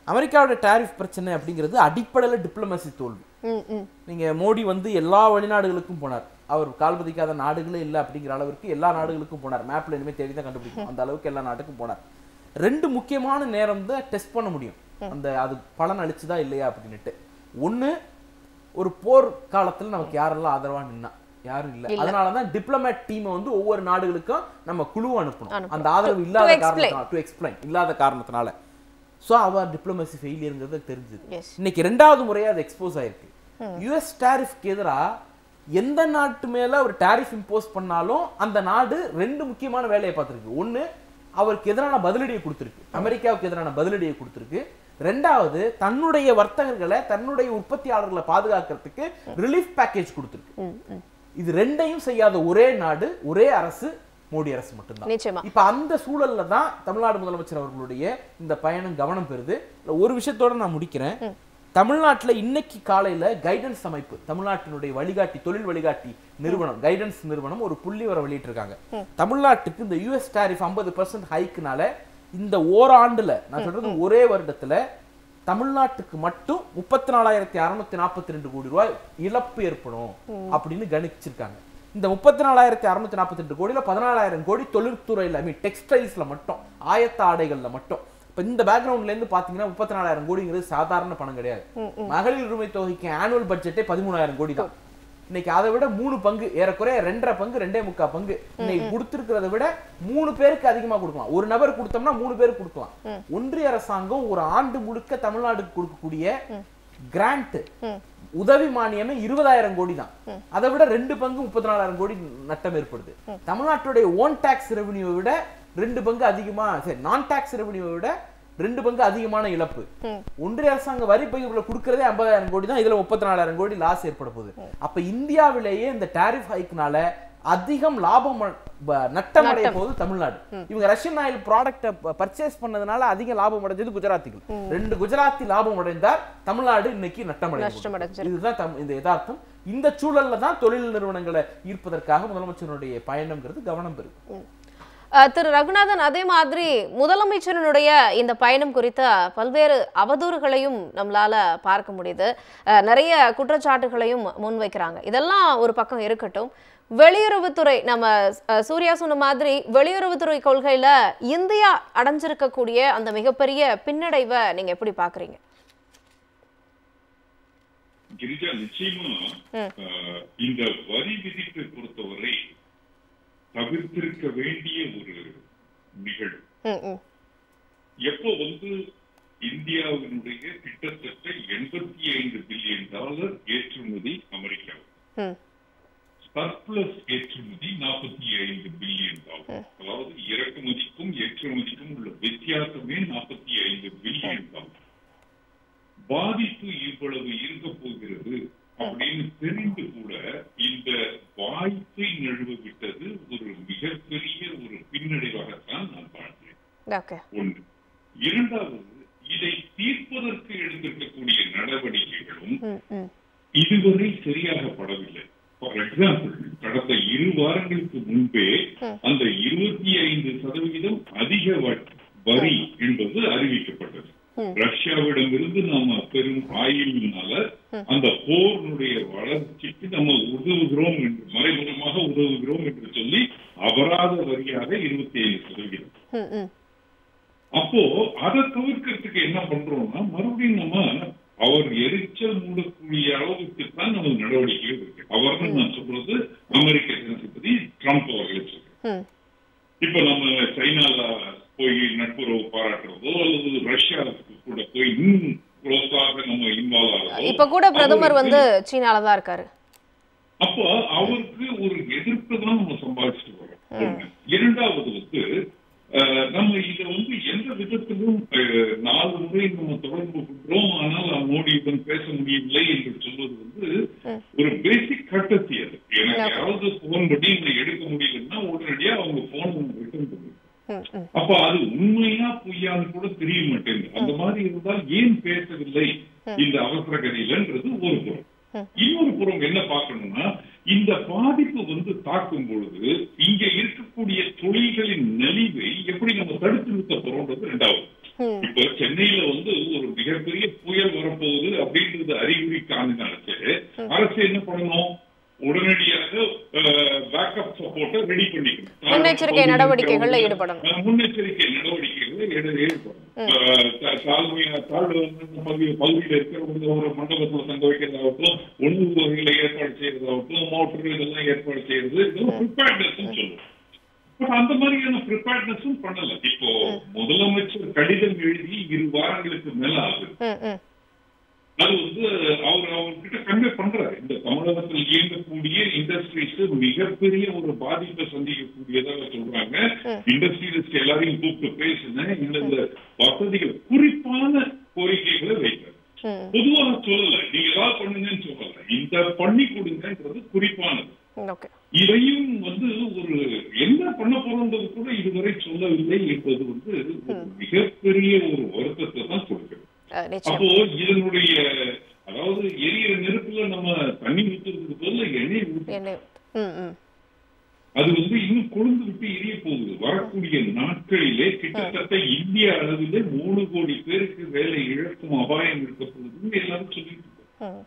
அமெரிக்காவோட டாரிஃப் பிரச்சனை அப்படிங்கிறது அடிப்படையில டிப்ளமசி தோல்வி. நீங்க மோடி வந்து எல்லா வெளிநாடுகளுக்கும் போனார். அவர் கால் பதிக்காத நாடுகளே இல்லை அப்படிங்கிற அளவுக்கு எல்லா நாடுகளுக்கும் போனார். மேப்ல இனிமே தேடி தான் கண்டுபிடிக்கும், அந்த அளவுக்கு எல்லா நாட்டுக்கும் போனார். 2 முக்கியமான நேரம் தான் டெஸ்ட் பண்ண முடியும் அந்த அது பலன் அளிச்சுதா இல்லையா அப்படின்னுட்டு. ஒண்ணு, ஒரு போர் காலத்துல நமக்கு யாரெல்லாம் ஆதரவா நின்னா, யாரும் இல்ல. அதனாலதான் டிப்ளமேட் டீம் வந்து ஒவ்வொரு நாடுகளுக்கும் நம்ம குழு அனுப்பணும். அந்த ஆதரவு இல்லாத காரணத்தினால, டு எக்ஸ்பிளைன் இல்லாத காரணத்தினால சோ அவர் டிப்ளமசி ஃபெயிலியர்ங்கிறது தெரிஞ்சது. இன்னைக்கு 2வது முறையா அது எக்ஸ்போஸ் ஆயிருக்கு. யுஎஸ் டாரிஃப்க்கு எதிரா எந்த நாட்டு மேல ஒரு டாரிஃப் இம்போஸ் பண்ணாலும் அந்த நாடு 2 முக்கியமான வேலையை பார்த்திருக்கு. ஒண்ணு, அவருக்கு எதிரான பதிலடியை கொடுத்திருக்கு, அமெரிக்காவுக்கு எதிரான பதிலடியை கொடுத்திருக்கு. 2வது, தன்னுடைய வர்த்தகர்களை, தன்னுடைய உற்பத்தியாளர்களை பாதுகாக்கிறதுக்கு ரிலீஃப் பேக்கேஜ் கொடுத்திருக்கு. இது 2ஐயும் செய்யாத ஒரே நாடு, ஒரே அரசு மோடி அரசு மட்டும்தான். இப்ப அந்த சூழல்ல தான் தமிழ்நாடு முதலமைச்சர் அவர்களுடைய இந்த பயணம் கவனம் பெறுது. ஒரு விஷயத்தோட நான் முடிக்கிறேன். தமிழ்நாட்டுல இன்னைக்கு காலையில கைடன்ஸ் அமைப்பு, தமிழ்நாட்டினுடைய வழிகாட்டி, தொழில் வழிகாட்டி நிறுவனம், கைடன்ஸ் நிறுவனம் ஒரு புள்ளிவர வெளியிட்டு இருக்காங்க. தமிழ்நாட்டுக்கு இந்த யுஎஸ் டாரிஃப் 50% ஹைக்குனால இந்த ஓராண்டுல, நான் சொல்றது ஒரே வருடத்துல, தமிழ்நாட்டுக்கு மட்டும் 34,642 கோடி ரூபாய் இழப்பு ஏற்படும் அப்படின்னு கணிச்சிருக்காங்க. இந்த 34,642 கோடியில 14,000 கோடி தொழில்துறையில, டெக்ஸ்டைல்ஸ்ல மட்டும், ஆயத்த ஆடைகள்ல மட்டும். இப்ப இந்த பேக்ரவுண்ட்ல இருந்து பாத்தீங்கன்னா 34,000 கோடிங்கிறது சாதாரண பணம் கிடையாது. மகளிர் உரிமை தொகைக்கு ஆனுவல் பட்ஜெட்டே 13,000 கோடி தான். இன்னைக்கு அதை விட 3 பங்கு, ஏறக்குறைய 2.5 பங்கு, 2.25 பங்கு இன்னைக்கு கொடுத்திருக்கிறத விட 3 பேருக்கு அதிகமா கொடுக்கலாம். ஒரு நபர் கொடுத்தோம்னா 3 பேருக்கு கொடுக்கலாம். ஒன்றிய அரசாங்கம் ஒரு ஆண்டு முழுக்க தமிழ்நாடுக்கு கொடுக்கக்கூடிய கிராண்ட் உதவி மானியமே 20,000 கோடி தான். அதை விட 2 பங்கு 34,000 கோடி நட்டம் ஏற்படுது. தமிழ்நாட்டுடைய ஓன் டாக்ஸ் ரெவன்யூ விட 2 பங்கு அதிகமா, சரி நான் டாக்ஸ் ரெவன்யூ விட 2 பங்கு அதிகமான இழப்பு. ஒன்றிய அரசாங்க வரி பகிர்வுல கொடுக்கறதே 50,000 கோடி தான். இதுல 34,000 கோடி லாஸ் ஏற்பட போகுது. அப்ப இந்தியாவிலேயே இந்த டாரிஃப் ஹைக்னால அதிகம் லாபம் நட்டம் அடைய போது தமிழ்நாடு. இவங்க ரஷ்யன் ஆயில் ப்ராடக்ட் பர்ச்சேஸ் பண்ணதுனால அதிக லாபம் அடைஞ்சது குஜராத்திகள். 2 குஜராத்தி லாபம் அடைந்தார், தமிழ்நாடு இன்னைக்கு நட்டம் அடைஞ்சது. இதுதான் இந்த யதார்த்தம். இந்த சூழல்ல தான் தொழில் நிறுவனங்களை ஈர்ப்பதற்காக முதலமைச்சருடைய பயணம்ங்கிறது கவனம் பெறும். திரு ரகுநாதன், அதே மாதிரி முதலமைச்சரினுடைய இந்த பயணம் குறித்த பல்வேறு அவதூறுகளையும் நம்மளால பார்க்க முடியுது. நிறைய குற்றச்சாட்டுகளையும் முன்வைக்கிறாங்க. இதெல்லாம் ஒரு பக்கம் இருக்கட்டும், வெளியுறவுத்துறை, நம்ம சூர்யா சொன்ன மாதிரி வெளியுறவுத்துறை கொள்கையில இந்தியா அடைஞ்சிருக்கக்கூடிய அந்த மிகப்பெரிய பின்னடைவை நீங்க எப்படி பாக்குறீங்க? கிரிஜா, நிச்சயமா இந்த வரி விதிப்பை பொறுத்தவரை தவிர்த்திருக்க வேண்டிய ஒரு நிகழ்வு. எப்போ இந்தியாவினுடைய கிட்டத்தட்ட $85 பில்லியன் ஏற்றுமதி அமெரிக்கா, சர்ப்ளஸ் ஏற்றுமதி $45 பில்லியன், அதாவது இறக்குமதிக்கும் ஏற்றுமதிக்கும் உள்ள வித்தியாசமே $45 பில்லியன். பாதிப்பு இவ்வளவு இருக்க போகிறது அப்படின்னு தெரிந்து கூட இந்த வாய்ப்பை நழுவ விட்டது ஒரு மிகப்பெரிய ஒரு பின்னடைவாகத்தான் நான் பார்க்கிறேன். ஒன்று. இரண்டாவது, இதை தீர்ப்பதற்கு எடுத்திருக்கக்கூடிய நடவடிக்கைகளும் இதுவரை சரியாக படவில்லை. ஃபார் எக்ஸாம்பிள், கடந்த 2 வாரங்களுக்கு முன்பே அந்த 25% அதிக வரி என்பது அறிவிக்கப்பட்டது. ரஷ்யாவிடமிருந்து நாம பெரும் ஆயில்னால அந்த போருடைய வளர்ச்சிக்கு நம்ம உதவுகிறோம் என்று, மறைமுகமாக உதவுகிறோம் என்று சொல்லி அபராத வரியாக 25%. அப்போ அதை தவிர்க்கிறதுக்கு என்ன பண்றோம்னா, மறுபடியும் நம்ம அவர் எரிச்சல் மூடக்கூடிய அளவுக்கு தான் நம்ம நடவடிக்கைகள் இருக்கு. அவர்னு நான் சொல்றது அமெரிக்க ஜனாதிபதி ட்ரம்ப் அவர்களை சொல்றேன். இப்ப நம்ம சைனால போய் நட்புறவு பாராட்டுறதோ அல்லது ரஷ்யாவுக்கு கூட போய் இன்னும் க்ளோஸாக நம்ம இன்வால்வ் ஆகிறதோ, இப்ப கூட பிரதமர் சீனால தான் இருக்காரு. அப்போ அவருக்கு ஒரு எதிர்ப்பு தான் நம்ம சம்பாதிச்சுட்டு வரோம். இரண்டாவது நம்ம இதை எந்த விதத்திலும் 4 முறை நம்ம தொடர்பு கொண்டோம், ஆனால் மோடியுடன் பேச முடியவில்லை என்று சொல்வது ஒரு பேசிக் கட்டசி. அது எனக்கு யாராவது போன் பண்ணி எடுக்க முடியலன்னா உடனடியா அவங்க போன் ரிட்டர்ன் பண்ணுவாங்க. அப்ப அது உண்மையா பொய்யான்னு கூட தெரிய மாட்டேங்குது. அந்த மாதிரி இருந்தால் ஏன் பேசவில்லை இந்த அவசர கதியிலன்றது ஒரு புறம். இன்னொரு புறம் என்ன பார்க்கணும்னா, இந்த பாதிப்பு தாக்கும் பொழுது இங்க இருக்கக்கூடிய தொழில்களின் நலிவை எப்படி நம்ம தடுத்து நிறுத்த போறோம்ன்றது இரண்டாவது. இப்ப சென்னையில ஒரு மிகப்பெரிய புயல் வரப்போகுது அப்படின்றது அறிகுறி காணினாச்சு அரசு என்ன பண்ணணும், உடனடியாக பேக்கப் சப்போர்ட்டை ரெடி பண்ணிக்கணும். முன்னெச்சரிக்கை நடவடிக்கைகள்ல ஈடுபடணும். முன்னெச்சரிக்கை நடவடிக்கைகள்ல ஈடுபடணும். பகுதியில் இருக்கிற ஒரு மண்டபத்துல தங்க வைக்கிறதாகட்டும், உணவு வகைகளை ஏற்பாடு செய்யறதாகட்டும், மோட்டர் இதெல்லாம் ஏற்பாடு செய்யறது, இதெல்லாம் ப்ரிப்பேர்ட்னஸ் சொல்லுவோம். பட் அந்த மாதிரியான ப்ரிப்பேர்ட்னஸும் பண்ணல. இப்போ முதலமைச்சர் கடிதம் எழுதி 2 வாரங்களுக்கு மேல ஆகுது. அது அவர்கிட்ட கன்வே பண்றாரு. இந்த தமிழகத்தில் இயங்கக்கூடிய இண்டஸ்ட்ரீஸ் மிகப்பெரிய ஒரு பாதிப்பை சந்திக்கக்கூடியதாக சொல்றாங்க. இண்டஸ்ட்ரியலிஸ்ட் எல்லாரையும் கூப்பிட்டு பேசுன இந்த வசதிகள், குறிப்பான கோரிக்கைகளை வைக்கிறார். பொதுவாக சொல்லல, நீங்க ஏதாவது பண்ணுங்கன்னு சொல்லல, இந்த பண்ணி கொடுங்கன்றது குறிப்பானது. இதையும் ஒரு என்ன பண்ண போறோன்றது கூட இதுவரை சொல்லவில்லை என்பது ஒரு மிகப்பெரிய ஒரு வருத்தத்தை தான் கொடுக்கிறது. அப்போ இதனுடைய, அதாவது எரியிற நெருப்புல நம்ம தண்ணி ஊத்துறதுக்கு பதிலா எண்ணெய் ஊத்து, அது இன்னும் கொழுந்து விட்டு எரிய போகுது. வரக்கூடிய நாட்களிலே கிட்டத்தட்ட இந்திய அளவிலே 3 கோடி பேருக்கு வேலை இழக்கும் அபாயம் இருக்க போகுதுன்னு எல்லாரும் சொல்லிட்டு இருக்கோம்.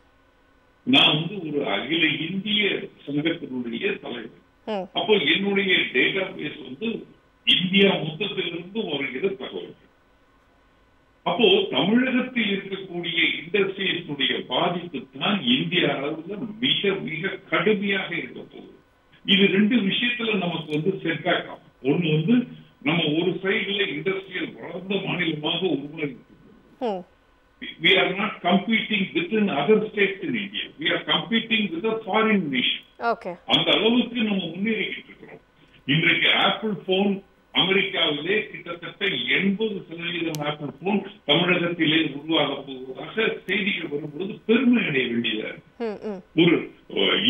நான் ஒரு அகில இந்திய சங்கத்தினுடைய தலைவர். அப்போ என்னுடைய டேட்டா பேஸ் இந்தியா மொத்தத்திலிருந்து வருகிற தகவல். அப்போ தமிழகத்தில் இருக்கக்கூடிய இண்டஸ்ட்ரீஸுடைய பாதிப்பு தான் இந்திய அளவுல மிக மிக கடுமையாக இருக்க போகுது. இது ரெண்டு விஷயத்துல நமக்கு செட் ஆகும். ஒண்ணு நம்ம ஒரு சைடுல இண்டஸ்ட்ரியல் வளர்ந்த மாநிலமாக உருவாகி we are not competing within other states in India. We are competing with a foreign nation. Okay. அந்த அளவுக்கு நம்ம முன்னேறிக்கிட்டு இருக்கிறோம். இன்றைக்கு ஆப்பிள் போன் அமெரிக்காவிலே கிட்டத்தட்ட 80% ஆப்பிள் போன் தமிழகத்திலே உருவாக போவதாக செய்திகள் வரும்போது பெருமை அடைய வேண்டியதா ஒரு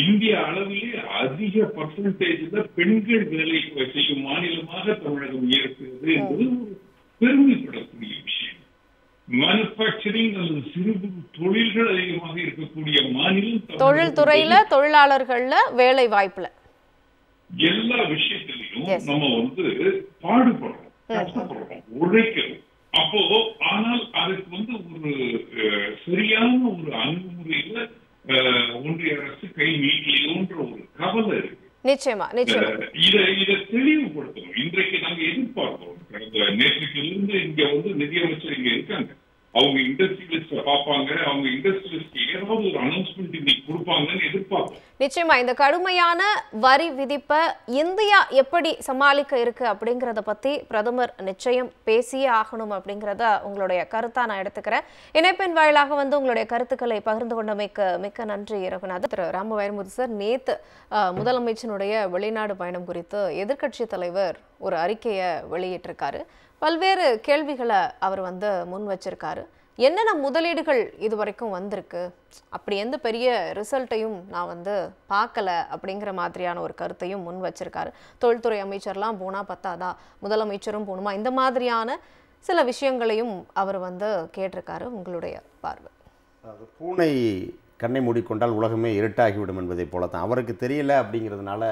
இந்திய அளவிலே அதிக பர்சன்டேஜ்ல பெண்கள் வேலை செய்யும் மாநிலமாக தமிழகம் இருக்கிறது என்பது ஒரு பெருமைப்படக்கூடிய விஷயம். மேனுபேக்சரிங் அல்லது சிறு தொழில்கள் அதிகமாக இருக்கக்கூடிய மாநிலம். தொழில்துறையில, தொழிலாளர்கள்ல, வேலை வாய்ப்புல எல்லா விஷயத்திலையும் நம்ம பாடுபடுறோம், கஷ்டப்படுறோம், உழைக்கிறோம். அப்போ ஆனால் அதுக்கு ஒரு சரியான ஒரு அணுகுமுறையில ஒன்றிய அரசு கை நீட்டலையோன்ற ஒரு கவலை இருக்கு. நிச்சயமா இதை தெளிவுபடுத்தணும். இன்றைக்கு நாங்க எதிர்பார்க்கிறோம். நேற்றுக்கு இருந்து இங்க நிதியமைச்சர் இங்க இருக்காங்க. அவங்க இண்டஸ்ட்ரியலிஸ்ட் பார்ப்பாங்க. அவங்க இண்டஸ்ட்ரியலிஸ்ட் ஏதாவது ஒரு அனௌன்ஸ்மெண்ட் இன்னைக்கு கொடுப்பாங்கன்னு எதிர்பார்ப்போம். நிச்சயமா இந்த கடுமையான வரி விதிப்பை இந்தியா எப்படி சமாளிக்க இருக்கு அப்படிங்கறத பத்தி பிரதமர் நிச்சயம் பேசியே ஆகணும் அப்படிங்கறத உங்களுடைய கருத்தா நான் எடுத்துக்கிறேன். இணைப்பின் வாயிலாக உங்களுடைய கருத்துக்களை பகிர்ந்து கொண்டமைக்கு மிக்க நன்றி ரகுநாதன். திரு ராம வைரமுத்து சார், நேத்து முதலமைச்சருடைய வெளிநாடு பயணம் குறித்து எதிர்க்கட்சி தலைவர் ஒரு அறிக்கையை வெளியிட்டிருக்காரு. பல்வேறு கேள்விகளை அவர் முன் வச்சிருக்காரு. என்னென்ன முதலீடுகள் இது வரைக்கும் வந்திருக்கு, அப்படி எந்த பெரிய ரிசல்ட்டையும் நான் பார்க்கல அப்படிங்கிற மாதிரியான ஒரு கருத்தையும் முன் வச்சிருக்காரு. தொழில்துறை அமைச்சர்லாம் போனா பத்தாதா, முதலமைச்சரும் போகணுமா, இந்த மாதிரியான சில விஷயங்களையும் அவர் கேட்டிருக்காரு. உங்களுடைய பார்வை? பூனை கண்ணை மூடிக்கொண்டால் உலகமே இருட்டாகிவிடும் என்பதை போல தான். அவருக்கு தெரியல அப்படிங்கிறதுனால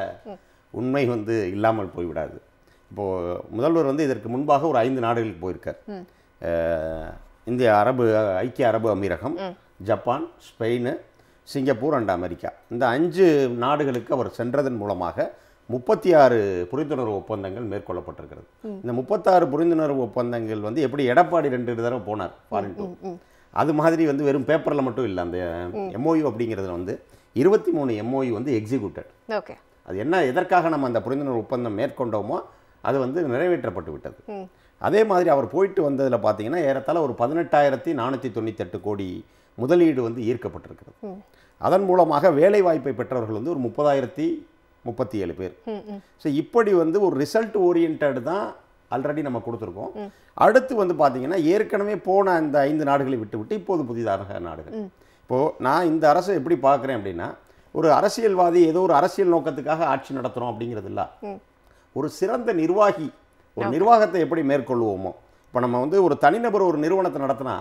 உண்மை இல்லாமல் போய்விடாது. இப்போது முதல்வர் இதற்கு முன்பாக ஒரு 5 நாடுகளுக்கு போயிருக்கார். இந்திய ஐக்கிய அரபு அமீரகம், Japan, Spain, Singapore and America. இந்த 5 நாடுகளுக்கு அவர் சென்றதன் மூலமாக 36 புரிந்துணர்வு ஒப்பந்தங்கள் மேற்கொள்ளப்பட்டிருக்கிறது. இந்த 36 புரிந்துணர்வு ஒப்பந்தங்கள் எப்படி எடப்பாடி 2 தடவை போனார் ஃபாரின் டூர், அது மாதிரி வெறும் பேப்பரில் மட்டும் இல்லை. அந்த எம்ஓயு அப்படிங்கிறது 23 எம்ஓயு எக்ஸிக்யூட்டட். ஓகே, அது என்ன, எதற்காக நம்ம அந்த புரிந்துணர்வு ஒப்பந்தம் மேற்கொண்டோமோ அது நிறைவேற்றப்பட்டு விட்டது. அதே மாதிரி அவர் போயிட்டு வந்ததில் பார்த்தீங்கன்னா ஏறத்தாழ ஒரு 18,498 கோடி முதலீடு ஈர்க்கப்பட்டிருக்கிறது. அதன் மூலமாக வேலை வாய்ப்பை பெற்றவர்கள் ஒரு 30,037 பேர். ஸோ இப்படி ஒரு ரிசல்ட் ஓரியன்ட் தான் ஆல்ரெடி நம்ம கொடுத்துருக்கோம். அடுத்து பார்த்தீங்கன்னா ஏற்கனவே போன அந்த 5 நாடுகளை விட்டு இப்போது புதிதாக நாடுகள். இப்போது நான் இந்த அரசை எப்படி பார்க்குறேன் அப்படின்னா, ஒரு அரசியல்வாதி ஏதோ ஒரு அரசியல் நோக்கத்துக்காக ஆட்சி நடத்துகிறோம் அப்படிங்கிறது இல்லை. ஒரு சிறந்த நிர்வாகி ஒரு நிர்வாகத்தை எப்படி மேற்கொள்வோமோ, இப்போ நம்ம ஒரு தனிநபர் ஒரு நிறுவனத்தை நடத்தினா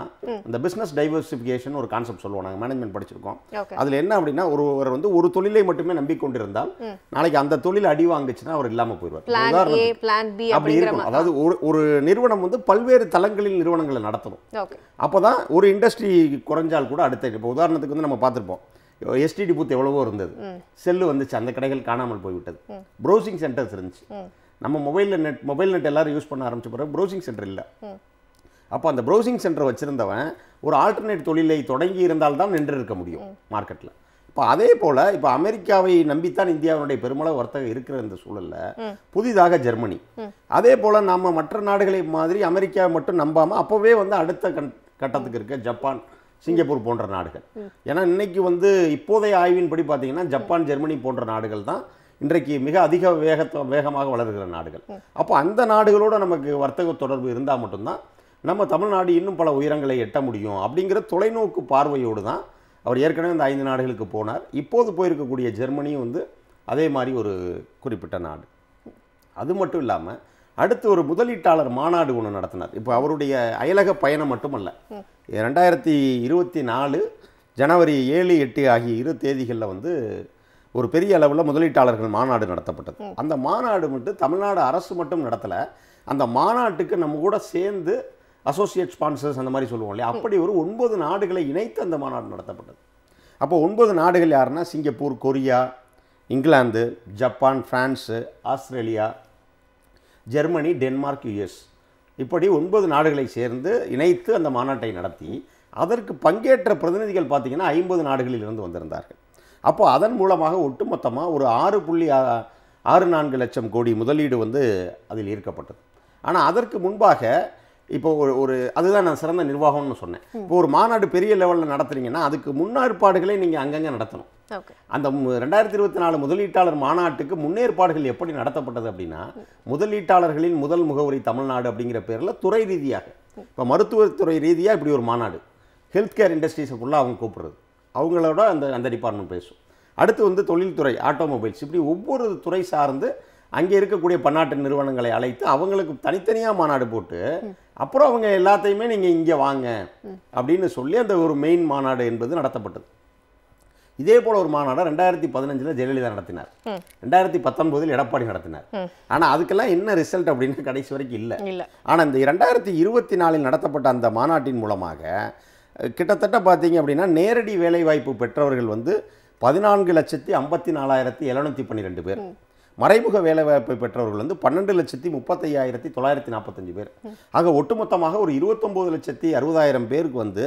இந்த பிஸ்னஸ் டைவர்சிஃபிகேஷன் ஒரு கான்செப்ட் சொல்லுவோம். நாங்கள் மேனேஜ்மெண்ட் படிச்சிருக்கோம். அதில் என்ன அப்படின்னா, ஒருவர் ஒரு தொழிலை மட்டுமே நம்பிக்கொண்டிருந்தால் நாளைக்கு அந்த தொழில் அடி வாங்குச்சுன்னா அவர் இல்லாமல் போயிடுவார். அப்படி இருக்கும். அதாவது ஒரு நிறுவனம் பல்வேறு தளங்களில் நிறுவனங்களை நடத்தணும். அப்போ தான் ஒரு இண்டஸ்ட்ரி குறைஞ்சால் கூட அடுத்த, இப்போ உதாரணத்துக்கு நம்ம பார்த்துருப்போம், எஸ்டிடி பூத் எவ்வளவோ இருந்தது, செல்லு வந்துச்சு, அந்த கடைகள் காணாமல் போய்விட்டது. ப்ரௌசிங் சென்டர்ஸ் இருந்துச்சு. நம்ம மொபைல் நெட் எல்லாரும் யூஸ் பண்ண ஆரம்பிச்ச பிறகு ப்ரௌசிங் சென்டர் இல்லை. அப்போ அந்த ப்ரௌசிங் சென்டர் வச்சுருந்தவன் ஒரு ஆல்டர்னேட் தொழிலை தொடங்கி இருந்தால்தான் நின்று இருக்க முடியும் மார்க்கெட்டில். இப்போ அதே போல் இப்போ அமெரிக்காவை நம்பித்தான் இந்தியாவுடைய பெருமளவு வர்த்தகம் இருக்கிற இந்த சூழலில் புதிதாக ஜெர்மனி, அதே போல் நம்ம மற்ற நாடுகளை மாதிரி அமெரிக்காவை மட்டும் நம்பாமல் அப்போவே அடுத்த கட்டத்துக்கு இருக்க ஜப்பான், சிங்கப்பூர் போன்ற நாடுகள். ஏன்னா இன்னைக்கு இப்போதைய ஆய்வின்படி பார்த்தீங்கன்னா ஜப்பான், ஜெர்மனி போன்ற நாடுகள் தான் இன்றைக்கு மிக அதிக வேகமாக வளர்கிற நாடுகள். அப்போ அந்த நாடுகளோடு நமக்கு வர்த்தக தொடர்பு இருந்தால் மட்டும்தான் நம்ம தமிழ்நாடு இன்னும் பல உயரங்களை எட்ட முடியும் அப்படிங்கிற தொலைநோக்கு பார்வையோடு தான் அவர் ஏற்கனவே இந்த 5 நாடுகளுக்கு போனார். இப்போது போயிருக்கக்கூடிய ஜெர்மனியும் அதே மாதிரி ஒரு குறிப்பிட்ட நாடு. அது மட்டும் இல்லாமல் அடுத்து ஒரு முதலீட்டாளர் மாநாடு ஒன்று நடத்தினார். இப்போ அவருடைய அயலக பயணம் மட்டுமல்ல, 2024 ஜனவரி 7, 8 ஆகிய 2 தேதிகளில் ஒரு பெரிய அளவில் முதலீட்டாளர்கள் மாநாடு நடத்தப்பட்டது. அந்த மாநாடு மட்டும் தமிழ்நாடு அரசு மட்டும் நடத்தலை. அந்த மாநாட்டுக்கு நம்ம கூட சேர்ந்து அசோசியேட் ஸ்பான்சர்ஸ் அந்த மாதிரி சொல்லுவோம் இல்லையா, அப்படி ஒரு 9 நாடுகளை இணைத்து அந்த மாநாடு நடத்தப்பட்டது. அப்போ 9 நாடுகள் யாருன்னா, Singapore, Korea, England, Japan, France, Australia, Germany, Denmark, US இப்படி 9 நாடுகளை சேர்ந்து இணைத்து அந்த மாநாட்டை நடத்தி அதற்கு பங்கேற்ற பிரதிநிதிகள் பார்த்தீங்கன்னா 50 நாடுகளிலிருந்து வந்திருந்தார்கள். அப்போ அதன் மூலமாக ஒட்டுமொத்தமாக ஒரு 6.64 லட்சம் கோடி முதலீடு வந்து அதில் ஈர்க்கப்பட்டது. ஆனால் அதற்கு முன்பாக இப்போ ஒரு அதுதான் நான் சிறந்த நிர்வாகம்னு சொன்னேன். இப்போ ஒரு மாநாடு பெரிய லெவலில் நடத்துறீங்கன்னா அதுக்கு முன்னேற்பாடுகளை நீங்கள் அங்கங்கே நடத்தணும். அந்த 2024 முதலீட்டாளர் மாநாட்டுக்கு முன்னேற்பாடுகள் எப்படி நடத்தப்பட்டது அப்படின்னா, முதலீட்டாளர்களின் முதல் முகவரி தமிழ்நாடு அப்படிங்கிற பேரில் துறை ரீதியாக, இப்போ மருத்துவத்துறை ரீதியாக இப்படி ஒரு மாநாடு, ஹெல்த் கேர் இண்டஸ்ட்ரீஸுக்குள்ளே அவங்க கூப்பிடுறது, அவங்களோட அந்த டிபார்ட்மெண்ட் பேசும். அடுத்து வந்து தொழில்துறை, ஆட்டோமொபைல்ஸ், இப்படி ஒவ்வொரு துறை சார்ந்து அங்கே இருக்கக்கூடிய பன்னாட்டு நிறுவனங்களை அழைத்து அவங்களுக்கு தனித்தனியாக மாநாடு போட்டு அப்புறம் அவங்க எல்லாத்தையுமே நீங்கள் இங்கே வாங்க அப்படின்னு சொல்லி அந்த ஒரு மெயின் மாநாடு என்பது நடத்தப்பட்டது. இதே போல ஒரு மாநாடு 2015 ஜெயலலிதா நடத்தினார், 2019 எடப்பாடி நடத்தினார். ஆனால் அதுக்கெல்லாம் என்ன ரிசல்ட் அப்படின்னு கடைசி வரைக்கும் இல்லை. ஆனால் இந்த 2024 நடத்தப்பட்ட அந்த மாநாட்டின் மூலமாக கிட்டத்தட்ட பார்த்தீங்க அப்படின்னா நேரடி வேலைவாய்ப்பு பெற்றவர்கள் வந்து 14,54,712 பேர், மறைமுக வேலைவாய்ப்பை பெற்றவர்கள் வந்து 12,35,945 பேர். ஆக ஒட்டுமொத்தமாக ஒரு 29,60,000 பேருக்கு வந்து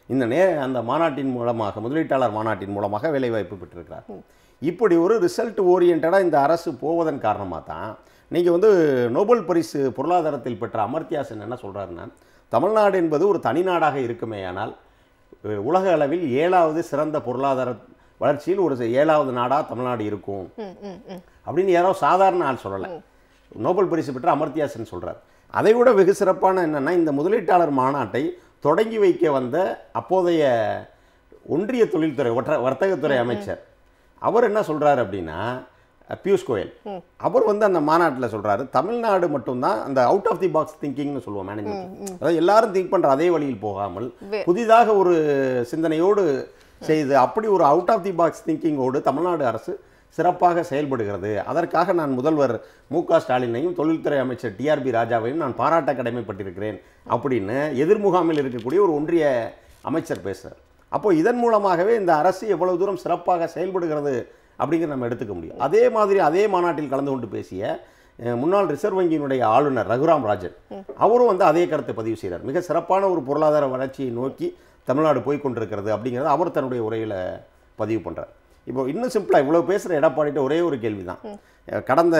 இந்த அந்த மாநாட்டின் மூலமாக, முதலீட்டாளர் மாநாட்டின் மூலமாக வேலைவாய்ப்பு பெற்றிருக்கிறார். இப்படி ஒரு ரிசல்ட் ஓரியன்டாக இந்த அரசு போவதன் காரணமாக தான் நீங்கள் வந்து நோபல் பரிசு பொருளாதாரத்தில் பெற்ற அமர்த்தியா சென் என்ன சொல்கிறாருன்னா, தமிழ்நாடு என்பது ஒரு தனிநாடாக இருக்குமேயானால் உலக அளவில் 7வது சிறந்த பொருளாதார வளர்ச்சியில் ஒரு 7வது நாடாக தமிழ்நாடு இருக்கும் அப்படின்னு யாரோ சாதாரண ஆள் சொல்லலை, நோபல் பரிசு பெற்ற அமர்த்தியா சென் சொல்கிறார். அதை விட வெகு சிறப்பான என்னென்னா, இந்த முதலீட்டாளர் மாநாட்டை தொடங்கி வைக்க வந்த அப்போதைய ஒன்றிய தொழில்துறை வர்த்தகத்துறை அமைச்சர் அவர் என்ன சொல்கிறார் அப்படின்னா, பியூஷ் கோயல், அவர் வந்து அந்த மாநாட்டில் சொல்கிறாரு, தமிழ்நாடு மட்டும்தான் அந்த அவுட் ஆஃப் தி பாக்ஸ் திங்கிங்னு சொல்லுவோம் மேனேஜ்மெண்ட், அதாவது எல்லாரும் திங்க் பண்ணுற அதே வழியில் போகாமல் புதிதாக ஒரு சிந்தனையோடு செய்து அப்படி ஒரு அவுட் ஆஃப் தி பாக்ஸ் திங்கிங்கோடு தமிழ்நாடு அரசு சிறப்பாக செயல்படுகிறது. அதற்காக நான் முதல்வர் மு.க. ஸ்டாலினையும் தொழில்துறை அமைச்சர் டிஆர்பி ராஜாவையும் நான் பாராட்ட கடமைப்பட்டிருக்கிறேன் அப்படின்னு எதிர்முகாமில் இருக்கக்கூடிய ஒரு ஒன்றிய அமைச்சர் பேசுகிறார். அப்போது இதன் மூலமாகவே இந்த அரசு எவ்வளவு தூரம் சிறப்பாக செயல்படுகிறது அப்படிங்கிறத நம்ம எடுத்துக்க முடியும். அதே மாதிரி அதே மாநாட்டில் கலந்து கொண்டு பேசிய முன்னாள் ரிசர்வ் வங்கியினுடைய ஆளுநர் ரகுராம் ராஜன் அவரும் வந்து அதே கருத்தை பதிவு செய்கிறார். மிக சிறப்பான ஒரு பொருளாதார வளர்ச்சியை நோக்கி தமிழ்நாடு போய்கொண்டிருக்கிறது அப்படிங்கிறத அவர் தன்னுடைய உரையில் பதிவு பண்ணுறார். இப்போ இன்னும் சிம்பிளாக இவ்வளோ பேசுகிற எடப்பாடிட்ட ஒரே ஒரு கேள்வி தான், கடந்த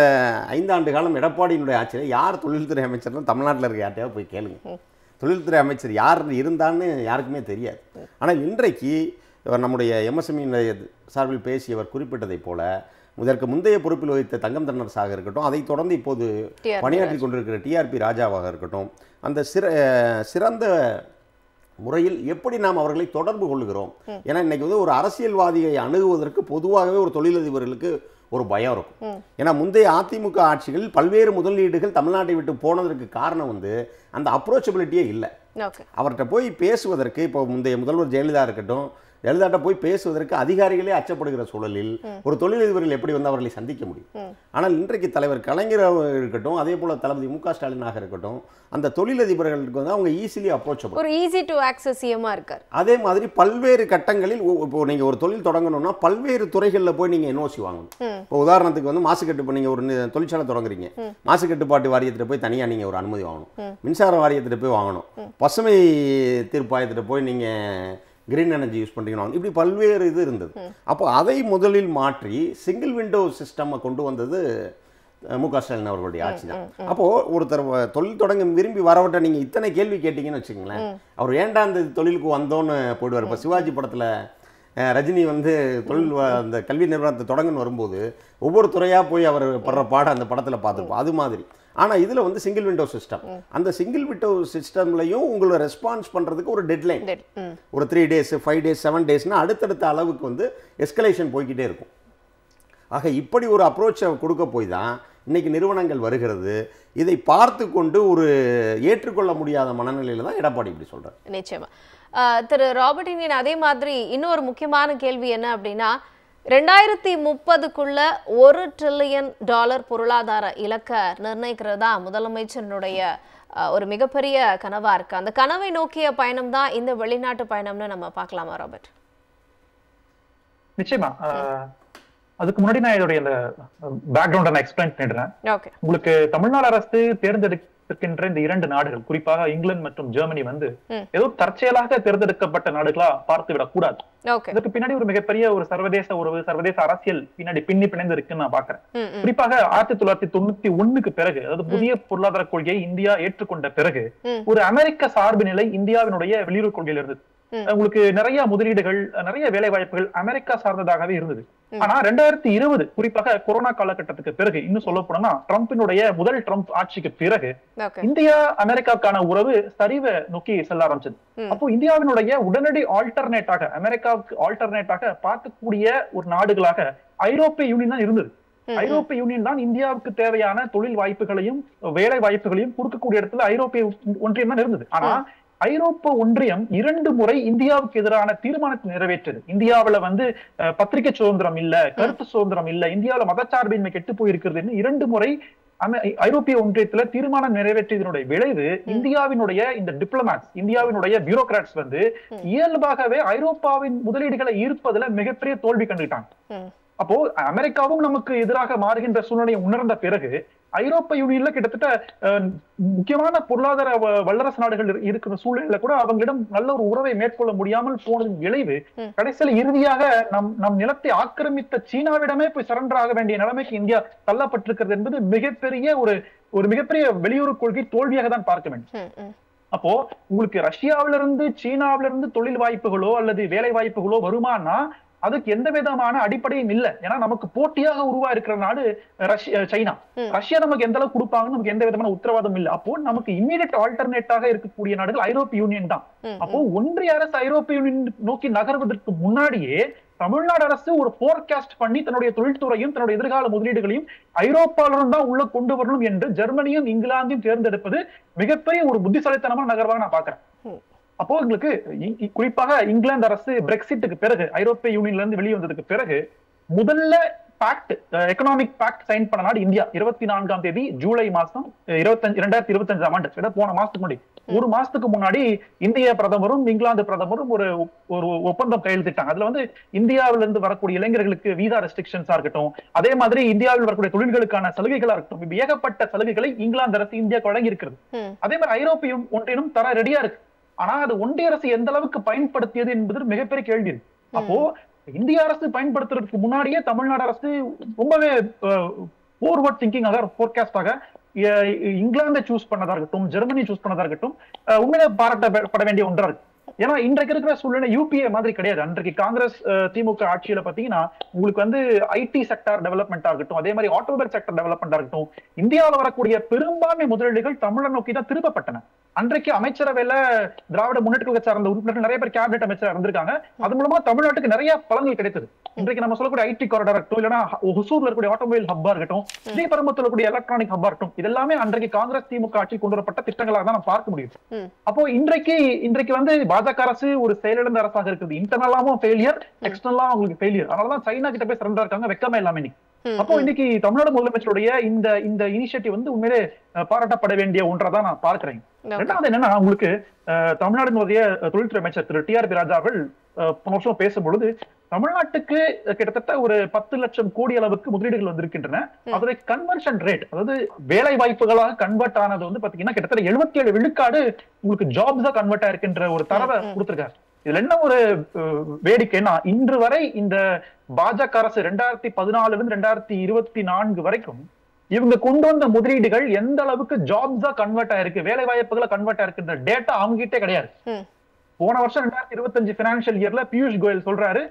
5 ஆண்டு காலம் எடப்பாடியினுடைய ஆட்சியில் யார் தொழில்துறை அமைச்சர்னு தமிழ்நாட்டில் இருக்க யார்ட்டையாவது போய் கேளுங்க, தொழில்துறை அமைச்சர் யார் இருந்தான்னு யாருக்குமே தெரியாது. ஆனால் இன்றைக்கு நம்முடைய எம்எஸ்எம்இ சார்பில் பேசியவர் குறிப்பிட்டதைப் போல இதற்கு முந்தைய பொறுப்பில் வகித்த தங்கம் தென்னரசாக இருக்கட்டும், அதைத் தொடர்ந்து இப்போது பணியாற்றி கொண்டிருக்கிற டிஆர்பி ராஜாவாக இருக்கட்டும், அந்த சிறந்த முறையில் எப்படி நாம் அவர்களை தொடர்பு கொள்கிறோம். ஏன்னா இன்னைக்கு வந்து ஒரு அரசியல்வாதியை அணுகுவதற்கு பொதுவாகவே ஒரு தொழிலதிபர்களுக்கு ஒரு பயம் இருக்கும். ஏன்னா முந்தைய அதிமுக ஆட்சிகளில் பல்வேறு முதலீடுகள் தமிழ்நாட்டை விட்டு போனதற்கு காரணம் வந்து அந்த அப்ரோச்சபிலிட்டியே இல்லை. அவர்கிட்ட போய் பேசுவதற்கு, இப்போ முந்தைய முதல்வர் ஜெயலலிதா இருக்கட்டும், ஜெயலலிதாட்ட போய் பேசுவதற்கு அதிகாரிகளே அச்சப்படுகிற சூழலில் ஒரு தொழிலதிபர்கள் எப்படி வந்து அவர்களை சந்திக்க முடியும். ஆனால் இன்றைக்கு தலைவர் கலைஞர் இருக்கட்டும், அதே போல தளபதி மு.க. ஸ்டாலினாக இருக்கட்டும், அந்த தொழிலதிபர்களுக்கு வந்து அவங்க ஈஸிலி அப்ரோச்சபிள், ஒரு ஈஸி டு ஆக்சஸ் இருக்கார். அதே மாதிரி பல்வேறு கட்டங்களில் இப்போ நீங்க ஒரு தொழில் தொடங்கணும்னா பல்வேறு துறைகளில் போய் நீங்க என்ஓசி வாங்கணும். இப்போ உதாரணத்துக்கு வந்து மாசுக்கட்டு, இப்போ நீங்க ஒரு தொழிற்சாலை தொடங்குறீங்க, மாசு கட்டுப்பாட்டு வாரியத்திட்ட போய் தனியா நீங்க ஒரு அனுமதி வாங்கணும், மின்சார வாரியத்திட்ட போய் வாங்கணும், பசுமை தீர்ப்பாயத்திட்ட போய் நீங்க கிரீன் எனர்ஜி யூஸ் பண்ணுறீங்கன்னா, இப்படி பல்வேறு இது இருந்தது. அப்போ அதை முதலில் மாற்றி சிங்கிள் விண்டோ சிஸ்டம் கொண்டு வந்தது மு.க. ஸ்டாலின் அவர்களுடைய ஆட்சி தான். அப்போது ஒருத்தர் தொழில் தொடங்க விரும்பி வரவிட்ட நீங்கள் இத்தனை கேள்வி கேட்டீங்கன்னு வச்சுக்கோங்களேன், அவர் ஏன்டா அந்த தொழிலுக்கு வந்தோன்னு போயிடுவார். இப்போ சிவாஜி படத்தில் ரஜினி வந்து தொழில் அந்த கல்வி நிறுவனத்தை தொடங்கன்னு வரும்போது ஒவ்வொரு துறையாக போய் அவர் படுற பாடம் அந்த படத்தில் பார்த்துருப்போம். அது மாதிரி ஆனால் இதில் வந்து சிங்கிள் விண்டோ சிஸ்டம், அந்த சிங்கிள் விண்டோ சிஸ்டம்லையும் உங்களை ரெஸ்பான்ஸ் பண்ணுறதுக்கு ஒரு டெட்லைன், ஒரு 3 days 5 days 7 daysனா அடுத்தடுத்த அளவுக்கு வந்து எஸ்கலேஷன் போய்கிட்டே இருக்கும். ஆக இப்படி ஒரு அப்ரோச்சை கொடுக்க போய் தான் இன்னைக்கு நிறுவனங்கள் வருகிறது. இதை பார்த்து கொண்டு ஒரு ஏற்றுக்கொள்ள முடியாத மனநிலையில் தான் எடப்பாடி இப்படி சொல்கிறார். நிச்சயமா திரு ராபர்ட் இந்தியன், அதே மாதிரி இன்னொரு முக்கியமான கேள்வி என்ன அப்படின்னா, 2030க்குள்ள $1 trillion பொருளாதார இலக்க நிர்ணயிக்கிறதா முதலமைச்சருடைய ஒரு மிகப்பெரிய கனவா இருக்கு. அந்த கனவை நோக்கிய பயணம் தான் இந்த வெளிநாட்டு பயணம்னு நம்ம பார்க்கலாமா ராபர்ட்? நிச்சயமா. அதுக்கு முன்னாடி நான் இதோடைய பேக்ரவுண்ட் நான் எக்ஸ்பிளைன் பண்ணிடுறேன். உங்களுக்கு தமிழ்நாடு அரசு இருக்கின்ற இந்த 2 நாடுகள், குறிப்பாக இங்கிலாந்து மற்றும் ஜெர்மனி வந்து ஏதோ தற்செயலாக தேர்ந்தெடுக்கப்பட்ட நாடுகளா பார்த்து விடக் கூடாது. இதற்கு பின்னாடி ஒரு மிகப்பெரிய ஒரு சர்வதேச உறவு, சர்வதேச அரசியல் பின்னாடி பிணைந்து இருக்குன்னு நான் பாக்குறேன். குறிப்பாக 1991க்கு பிறகு, அதாவது புதிய பொருளாதார கொள்கையை இந்தியா ஏற்றுக்கொண்ட பிறகு ஒரு அமெரிக்க சார்பு நிலை இந்தியாவினுடைய வெளியுறவு கொள்கையில் இருந்தது. உங்களுக்கு நிறைய முதலீடுகள், நிறைய வேலை வாய்ப்புகள் அமெரிக்கா சார்ந்ததாகவே இருந்தது. ஆனா 2020 குறிப்பாக கொரோனா காலகட்டத்துக்கு பிறகு, இன்னும் சொல்ல போனா ட்ரம்பினுடைய முதல் ட்ரம்ப் ஆட்சிக்கு பிறகு இந்தியா அமெரிக்காவுக்கான உறவு சரிவை நோக்கி செல்ல ஆரம்பிச்சது. அப்போ இந்தியாவினுடைய உடனடி ஆல்டர்னேட்டாக, அமெரிக்காவுக்கு ஆல்டர்னேட்டாக பார்க்கக்கூடிய ஒரு நாடுகளாக ஐரோப்பிய யூனியன் தான் இருந்தது. ஐரோப்பிய யூனியன் தான் இந்தியாவுக்கு தேவையான தொழில் வாய்ப்புகளையும் வேலை வாய்ப்புகளையும் கொடுக்கக்கூடிய இடத்துல ஐரோப்பிய ஒன்றியம் தான் இருந்தது. ஆனா ஐரோப்பிய ஒன்றியம் 2 முறை இந்தியாவுக்கு எதிரான தீர்மானத்தை நிறைவேற்றது. இந்தியாவில வந்து பத்திரிகை சுதந்திரம் இல்ல, கருத்து சுதந்திரம் இல்ல, இந்தியாவில மதச்சார்பின்மை கெட்டு போயிருக்கிறதுன்னு 2 முறை ஐரோப்பிய ஒன்றியத்துல தீர்மானம் நிறைவேற்றியதனுடைய விளைவு இந்தியாவினுடைய இந்த டிப்ளமேட்ஸ், இந்தியாவினுடைய பியூரோகிராட்ஸ் வந்து இயல்பாகவே ஐரோப்பாவின் முதலீடுகளை ஈர்ப்பதுல மிகப்பெரிய தோல்வி கண்டுட்டாங்க. அப்போ அமெரிக்காவும் நமக்கு எதிராக மாறுகின்ற சூழ்நிலையை உணர்ந்த பிறகு ஐரோப்பிய யூனியன்ல கிட்டத்தட்ட முக்கியமான பொருளாதார வல்லரசு நாடுகள் இருக்கிற சூழ்நிலையில கூட அவங்களிடம் நல்ல ஒரு உறவை மேற்கொள்ள முடியாமல் போனதின் விளைவு கடைசியில் இறுதியாக நம் நிலத்தை ஆக்கிரமித்த சீனாவிடமே போய் சரண்டர் ஆக வேண்டிய நிலைமைக்கு இந்தியா தள்ளப்பட்டிருக்கிறது என்பது மிகப்பெரிய ஒரு மிகப்பெரிய வெளியுறவு கொள்கை தோல்வியாக தான் பார்க்க வேண்டும். அப்போ உங்களுக்கு ரஷ்யாவிலிருந்து சீனாவிலிருந்து தொழில் வாய்ப்புகளோ அல்லது வேலை வாய்ப்புகளோ வருமானா அதுக்கு எந்த விதமான அடிப்படையும் இல்லை. ஏன்னா நமக்கு போட்டியாக உருவா இருக்கிற நாடு சைனா. ரஷ்யா நமக்கு எந்த அளவுக்கு கொடுப்பாங்கன்னு நமக்கு எந்த விதமான உத்தரவாதம் இல்லை. அப்போ நமக்கு இம்மீடியட் ஆல்டர்னேட்டாக இருக்கக்கூடிய நாடுகள் ஐரோப்பிய யூனியன் தான். அப்போ ஒன்றிய அரசு ஐரோப்பிய யூனியன் நோக்கி நகர்வதற்கு முன்னாடியே தமிழ்நாடு அரசு ஒரு போர்காஸ்ட் பண்ணி தன்னுடைய தொழில்துறையும் தன்னுடைய எதிர்கால முதலீடுகளையும் ஐரோப்பாவிலும் தான் உள்ள கொண்டு வரணும் என்று ஜெர்மனியும் இங்கிலாந்தையும் தேர்ந்தெடுப்பது மிகப்பெரிய ஒரு புத்திசாலித்தனமான நகர்வாக நான் பாக்குறேன். அப்போ உங்களுக்கு குறிப்பாக இங்கிலாந்து அரசு பிரெக்சிட்டுக்கு பிறகு, ஐரோப்பிய யூனியன்ல இருந்து வெளியே வந்ததுக்கு பிறகு முதல்ல பாக்ட், எக்கனாமிக் பாக்ட் சைன் பண்ண நாடு இந்தியா. 24ஆம் தேதி ஜூலை மாசம் 2025ஆம் ஆண்டு, போன மாசத்துக்கு முன்னாடி, ஒரு மாசத்துக்கு முன்னாடி இந்திய பிரதமரும் இங்கிலாந்து பிரதமரும் ஒரு ஒப்பந்தம் கையெழுத்திட்டாங்க. அதுல வந்து இந்தியாவில இருந்து வரக்கூடிய இளைஞர்களுக்கு வீசா ரெஸ்ட்ரிக்ஷன்ஸா இருக்கட்டும், அதே மாதிரி இந்தியாவில் வரக்கூடிய தொழில்களுக்கான சலுகைகளா இருக்கட்டும், ஏகப்பட்ட சலுகைகளை இங்கிலாந்து அரசு இந்தியாவுக்கு வழங்கி இருக்கிறது. அதே மாதிரி ஐரோப்பிய ஒன்றியம் தர ரெடியா இருக்கு. ஆனா அது ஒன்றிய அரசு எந்த அளவுக்கு பயன்படுத்தியது என்பது மிகப்பெரிய கேள்வி. அப்போ இந்திய அரசு பயன்படுத்துறதுக்கு முன்னாடியே தமிழ்நாடு அரசு ரொம்பவே ஃபார்வர்ட் திங்கிங்காக, ஃபோர்காஸ்டாக இங்கிலாந்தை சூஸ் பண்ணதா இருக்கட்டும், ஜெர்மனி சூஸ் பண்ணதா இருக்கட்டும், உண்மையிலே பாராட்டப்பட வேண்டிய ஒன்றா இருக்கு. ஏன்னா இன்றைக்கு இருக்கிற சூழ்நிலை யூபிஏ மாதிரி கிடையாது. அன்றைக்கு காங்கிரஸ் திமுக ஆட்சியில பாத்தீங்கன்னா உங்களுக்கு வந்து ஐடி செக்டார் டெவலப்மெண்டா இருக்கட்டும், அதே மாதிரி ஆட்டோமொபைல் செக்டர் டெவலப்மெண்டா இருக்கட்டும், இந்தியாவில் வரக்கூடிய பெரும்பான்மை முதலீடுகள் தமிழை நோக்கி தான் திருப்பப்பட்டன. அன்றைக்கு அமைச்சரவையில திராவிட முன்னேற்ற கழக சார்ந்த உறுப்பினர்கள் நிறைய பேர் கேபினெட் அமைச்சரா இருந்திருக்காங்க. அது மூலமா தமிழ்நாட்டுக்கு நிறைய பலன்கள் கிடைத்தது. இன்றைக்கு நம்ம சொல்லக்கூடிய ஐடி காரிடார் இருக்கட்டும், இல்லைன்னா ஹுசூர்ல இருக்கக்கூடிய ஆட்டோமொபைல் ஹப்பா இருக்கட்டும், ஸ்ரீபெரும்புத்தூர்ல இருக்கக்கூடிய எலக்ட்ரானிக் ஹப்பா இருக்கட்டும், இதெல்லாமே அன்றைக்கு காங்கிரஸ் திமுக ஆட்சியில் கொண்டு வரப்பட்ட திட்டங்களாக தான் பார்க்க முடியும். அப்போ இன்றைக்கு வந்து பாஜக அரசு ஒரு செயலிழந்த அரசாக இருக்குது. இன்டர்னலாவும் ஃபெயிலியர், எக்ஸ்டர்னலா அவங்களுக்கு ஃபெயிலியர். அதனாலதான் சைனா கிட்ட போய் சரண்டா இருக்காங்க, வெக்கமே இல்லாம. அப்போ இன்னைக்கு தமிழ்நாடு முதலமைச்சருடைய இந்த இனிஷியேட்டிவ் வந்து உண்மையிலே பாராட்டப்பட வேண்டிய ஒன்றாதான் நான் பார்க்கிறேன். ரெண்டாவது என்னன்னா, உங்களுக்கு தமிழ்நாடுடைய தொழில்துறை அமைச்சர் திரு டிஆர்பி ராஜா அவர்கள் போன வருஷம் பேசும்பொழுது தமிழ்நாட்டுக்கு கிட்டத்தட்ட ஒரு 10 லட்சம் கோடி அளவுக்கு முதலீடுகள் வந்திருக்கின்றன. அதோட கன்வர்ஷன் ரேட், அதாவது வேலை வாய்ப்புகளாக கன்வெர்ட் ஆனது வந்து பாத்தீங்கன்னா கிட்டத்தட்ட 77 விழுக்காடு உங்களுக்கு ஜாப்ஸா கன்வெர்ட் ஆயிருக்கின்ற ஒரு தரவை கொடுத்திருக்காரு. இதுல என்ன ஒரு வேடிக்கைன்னா, இன்று வரை இந்த பாஜக அரசு 2014 இருந்து 2024 வரைக்கும் இவங்க கொண்டு வந்த முதலீடுகள் எந்த அளவுக்கு ஜாப்ஸா கன்வெர்ட் ஆயிருக்கு, வேலை வாய்ப்புகளை கன்வெர்ட் ஆயிருக்குன்ற டேட்டா அவங்க கிட்டே கிடையாது. போன வருஷம் 2025 பினான்சியல் இயர்ல பியூஷ் கோயல் சொல்றாரு,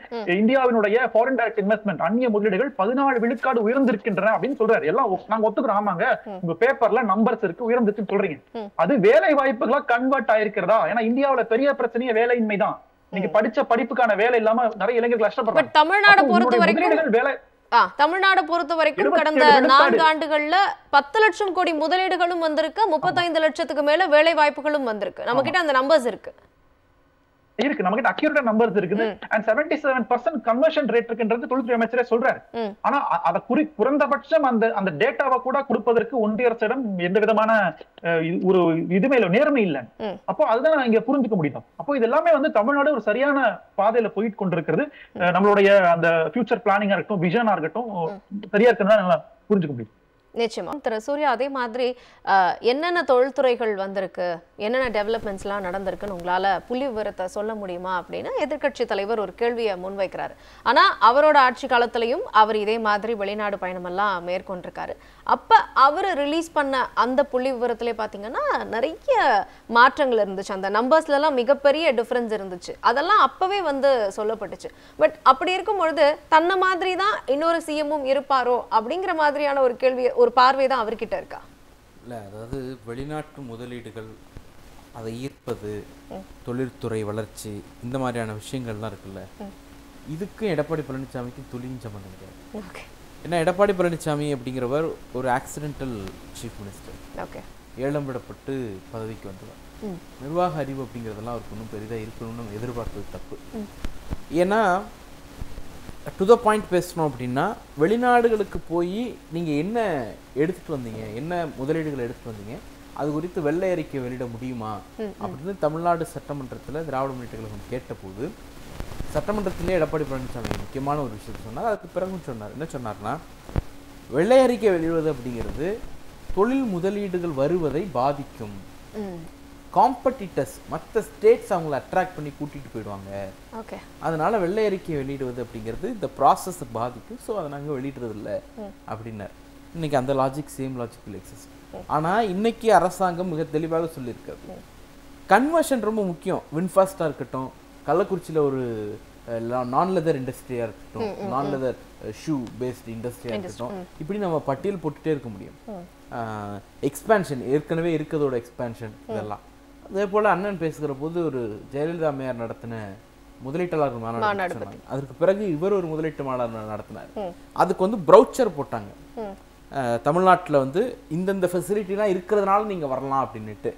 இந்தியாவினுடைய ஃபாரின் டைரக்ட் இன்வெஸ்ட்மெண்ட், அந்நிய முதலீடுகள் 14 விழுக்காடு உயர்ந்திருக்கின்றன அப்படின்னு சொல்றாரு. எல்லாம் நாங்க ஒத்துக்கிறோம், ஆமாங்க, உங்க பேப்பர்ல நம்பர்ஸ் இருக்கு, உயர்ந்துச்சுன்னு சொல்றீங்க. அது வேலை வாய்ப்புகளா கன்வெர்ட் ஆயிருக்கிறதா? ஏன்னா இந்தியாவில பெரிய பிரச்சனையே வேலையின்மை தான். நீங்க படிச்ச படிப்புக்கான வேலை இல்லாம நிறைய இளைஞர்கள் கஷ்டப்படுறாங்க. தமிழ்நாடு பொறுத்த வரைக்கும் கடந்த 4 ஆண்டுகள்ல 10 லட்சம் கோடி முதலீடுகளும் வந்திருக்கு, 35 லட்சத்துக்கு மேல வேலை வாய்ப்புகளும் வந்திருக்கு. நம்ம கிட்ட அந்த நம்பர்ஸ் இருக்கு. நம்ம கிட்ட அக்யூரேட் நம்பர்ஸ் இருக்குது. and 77% கன்வர்ஷன் ரேட் இருக்குன்றது தொழில்துறை அமைச்சரே சொல்றாரு. ஆனா அத குறைந்தபட்சம் அந்த டேட்டாவை கூட கொடுப்பதற்கு ஒன்றிய அரசிடம் எந்த விதமான ஒரு இதுமே இல்ல, நேர்மை இல்ல. அப்போ அதுதான் இங்க புரிஞ்சுக்க முடியும். அப்போ இது எல்லாமே வந்து தமிழ்நாடு ஒரு சரியான பாதையில போயிட்டு கொண்டிருக்கிறது. நம்மளுடைய அந்த ஃபியூச்சர் பிளானிங்கா இருக்கட்டும், விஷனா இருக்கட்டும் சரியா இருக்குன்னு புரிஞ்சுக்க முடியும். நிச்சயமா திரு சூர்யா, அதே மாதிரி என்னென்ன தொழில்துறைகள் வந்திருக்கு, என்னென்ன டெவலப்மெண்ட்ஸ்லாம் நடந்திருக்குன்னு உங்களால புள்ளி விவரத்தை சொல்ல முடியுமா அப்படின்னு எதிர்க்கட்சி தலைவர் ஒரு கேள்வியை முன்வைக்கிறாரு. ஆனா அவரோட ஆட்சி காலத்திலையும் அவர் இதே மாதிரி வெளிநாடு பயணமெல்லாம் மேற்கொண்டிருக்காரு. அப்ப அவர் ரிலீஸ் பண்ண அந்த புள்ளி விவரத்திலே பாத்தீங்கன்னா நிறைய மாற்றங்கள் இருந்துச்சு. அந்த நம்பர்ஸ்ல எல்லாம் மிகப்பெரிய டிஃபரன்ஸ் இருந்துச்சு. அதெல்லாம் அப்பவே வந்து சொல்லப்பட்டுச்சு. பட் அப்படி இருக்கும் பொழுது தன்னை மாதிரி தான் இன்னொரு சிஎம்மும் இருப்பாரோ அப்படிங்கிற மாதிரியான ஒரு கேள்வி, ஒரு பார்வை தான் அவர்கிட்ட இருக்கா? இல்லை, அதாவது வெளிநாட்டு முதலீடுகள், அதை ஈர்ப்பது, தொழில்துறை வளர்ச்சி, இந்த மாதிரியான விஷயங்கள்லாம் இருக்குல்ல, இதுக்கும் எடப்பாடி பழனிசாமிக்கும் துளியும் சம்பந்தம் கிடையாது. ஏன்னா எடப்பாடி பழனிசாமி அப்படிங்கிறவர் ஒரு ஆக்சிடென்டல் சீஃப் மினிஸ்டர், ஏலம் விடப்பட்டு பதவிக்கு வந்தவர். நிர்வாக அறிவு அப்படிங்கிறதெல்லாம் அவருக்கு இன்னும் பெரிதாக இருக்கணும்னு எதிர்பார்ப்பது தப்பு. ஏன்னா டு த பாயிண்ட் பேசணும் அப்படின்னா, வெளிநாடுகளுக்கு போய் நீங்கள் என்ன எடுத்துகிட்டு வந்தீங்க, என்ன முதலீடுகளை எடுத்துகிட்டு வந்தீங்க, அது குறித்து வெள்ளை அறிக்கை வெளியிட முடியுமா அப்படின்னு தமிழ்நாடு சட்டமன்றத்தில் திராவிட முன்னேற்ற கழகம் கேட்டபோது சட்டமன்றத்திலே எடப்பாடி பழனிசாமி முக்கியமான ஒரு விஷயத்தை சொன்னார். அதுக்கு பிறகும் சொன்னார். என்ன சொன்னார்னா, வெள்ளை அறிக்கை வெளியிடுவது அப்படிங்கிறது தொழில் முதலீடுகள் வருவதை பாதிக்கும், காம்படிட்டர்ஸ் மற்ற ஸ்டேட்ஸ் அவங்களை அட்ராக்ட் பண்ணி கூட்டிகிட்டு போயிடுவாங்க, அதனால வெள்ளை அறிக்கை வெளியிடுவது அப்படிங்கிறது இந்த ப்ராசஸை பாதிக்கும், ஸோ அதை நாங்கள் வெளியிடுறது இல்லை அப்படின்னார். இன்னைக்கு அந்த logic same logic will exist. ஆனால் இன்னைக்கு அரசாங்கம் மிக தெளிவாக சொல்லியிருக்காரு, கன்வர்ஷன் ரொம்ப முக்கியம். வின்ஃபாஸ்டாக இருக்கட்டும், கள்ளக்குறிச்சியில் ஒரு நான் லெதர் இண்டஸ்ட்ரியாக இருக்கட்டும், நான் லெதர் ஷூ பேஸ்ட் இண்டஸ்ட்ரியாக இருக்கட்டும், இப்படி நம்ம பட்டியல் போட்டுகிட்டே இருக்க முடியும். எக்ஸ்பேன்ஷன், ஏற்கனவே இருக்கிறதோட எக்ஸ்பேன்ஷன், இதெல்லாம். அதே போல் அண்ணன் பேசுகிற போது ஒரு ஜெயலலிதா அம்மையார் நடத்தின முதலீட்டாளர்கள் மாநாடு சொன்னாங்க. அதற்கு பிறகு இவர் ஒரு முதலீட்டு மாநாடு நடத்தினார். அதுக்கு வந்து ப்ரௌச்சர் போட்டாங்க, தமிழ்நாட்டில் வந்து இந்தந்த ஃபெசிலிட்டிலாம் இருக்கிறதுனால நீங்கள் வரலாம் அப்படின்னுட்டு.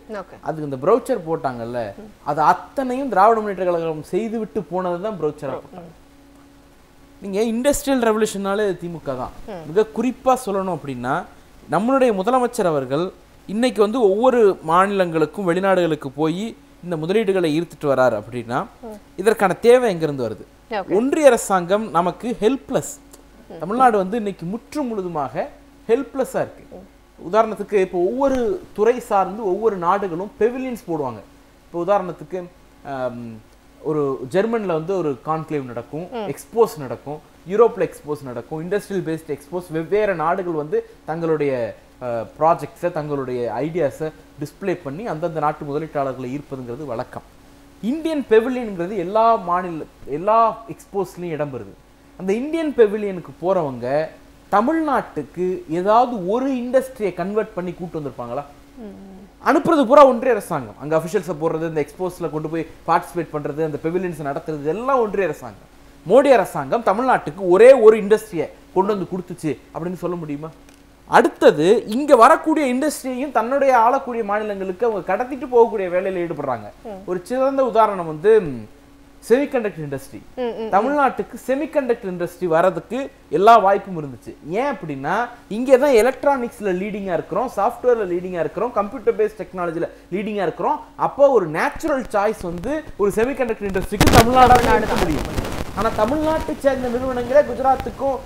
அதுக்கு இந்த ப்ரௌச்சர் போட்டாங்கல்ல, அது அத்தனையும் திராவிட முன்னேற்ற கழகம் செய்து விட்டு போனது தான் ப்ரௌச்சராக போட்டாங்க. நீங்கள் இண்டஸ்ட்ரியல் ரெவல்யூஷனாலே திமுக தான். மிக குறிப்பாக சொல்லணும் அப்படின்னா, நம்மளுடைய முதலமைச்சர் அவர்கள் இன்னைக்கு வந்து ஒவ்வொரு மாநிலங்களுக்கும் வெளிநாடுகளுக்கு போய் இந்த முதலீடுகளை ஈர்த்துட்டு வராரு அப்படின்னா இதற்கான தேவை எங்கிருந்து வருது? ஒன்றிய அரசாங்கம் நமக்கு ஹெல்ப்லெஸ். தமிழ்நாடு வந்து இன்னைக்கு முற்று முழுதுமாக ஹெல்ப்லெஸ்ஸாக இருக்கு. உதாரணத்துக்கு இப்போ ஒவ்வொரு துறை சார்ந்து ஒவ்வொரு நாடுகளும் பெவிலியன்ஸ் போடுவாங்க. இப்போ உதாரணத்துக்கு ஒரு ஜெர்மனில் வந்து ஒரு கான்க்ளேவ் நடக்கும், எக்ஸ்போஸ் நடக்கும், யூரோப்பில் எக்ஸ்போஸ் நடக்கும், இண்டஸ்ட்ரியல் பேஸ்ட் எக்ஸ்போஸ். வெவ்வேறு நாடுகள் வந்து தங்களுடைய ப்ராஜெக்ட்ஸை, தங்களுடைய ஐடியாஸை டிஸ்பிளே பண்ணி அந்தந்த நாட்டு முதலீட்டாளர்களை ஈர்ப்பதுங்கிறது வழக்கம். இந்தியன் பெவிலியனுங்கிறது எல்லா எக்ஸ்போஸ்லையும் இடம்பெறுது. அந்த இந்தியன் பெவிலியனுக்கு போகிறவங்க தமிழ்நாட்டுக்கு ஏதாவது ஒரு இண்டஸ்ட்ரியை கன்வெர்ட் பண்ணி கூட்டு வந்திருப்பாங்களா? அனுப்புறது பூரா ஒன்றிய அரசாங்கம். அங்கே அஃபிஷியல்ஸை போடுறது, இந்த எக்ஸ்போஸில் கொண்டு போய் பார்ட்டிசிபேட் பண்ணுறது, அந்த பெவிலியன்ஸை நடத்துறது, எல்லாம் ஒன்றிய அரசாங்கம். மோடி அரசாங்கம் தமிழ்நாட்டுக்கு ஒரே ஒரு இண்டஸ்ட்ரியை கொண்டு வந்து கொடுத்துச்சு அப்படின்னு சொல்ல முடியுமா? அடுத்தது, இங்கே வரக்கூடிய இண்டஸ்ட்ரியையும் தன்னுடைய ஆளக்கூடிய மாநிலங்களுக்கு அவங்க கடத்திட்டு போகக்கூடிய வேலையில் ஈடுபடுறாங்க. ஒரு சிறந்த உதாரணம் வந்து செமிகண்டக்டர் இண்டஸ்ட்ரி. தமிழ்நாட்டுக்கு செமிகண்டக்டர் இண்டஸ்ட்ரி வரதுக்கு எல்லா வாய்ப்பும் இருந்துச்சு. ஏன் அப்படின்னா, இங்கே தான் எலக்ட்ரானிக்ஸில் லீடிங்காக இருக்கிறோம், சாஃப்ட்வேரில் லீடிங்காக இருக்கிறோம், கம்ப்யூட்டர் பேஸ்ட் டெக்னாலஜியில் லீடிங்காக இருக்கிறோம். அப்போ ஒரு நேச்சுரல் சாய்ஸ் வந்து ஒரு செமிகண்டக்டர் இண்டஸ்ட்ரிக்கு தமிழ்நாடு எடுக்க முடியும். ஆனால் தமிழ்நாட்டை சேர்ந்த நிறுவனங்களே குஜராத்துக்கும்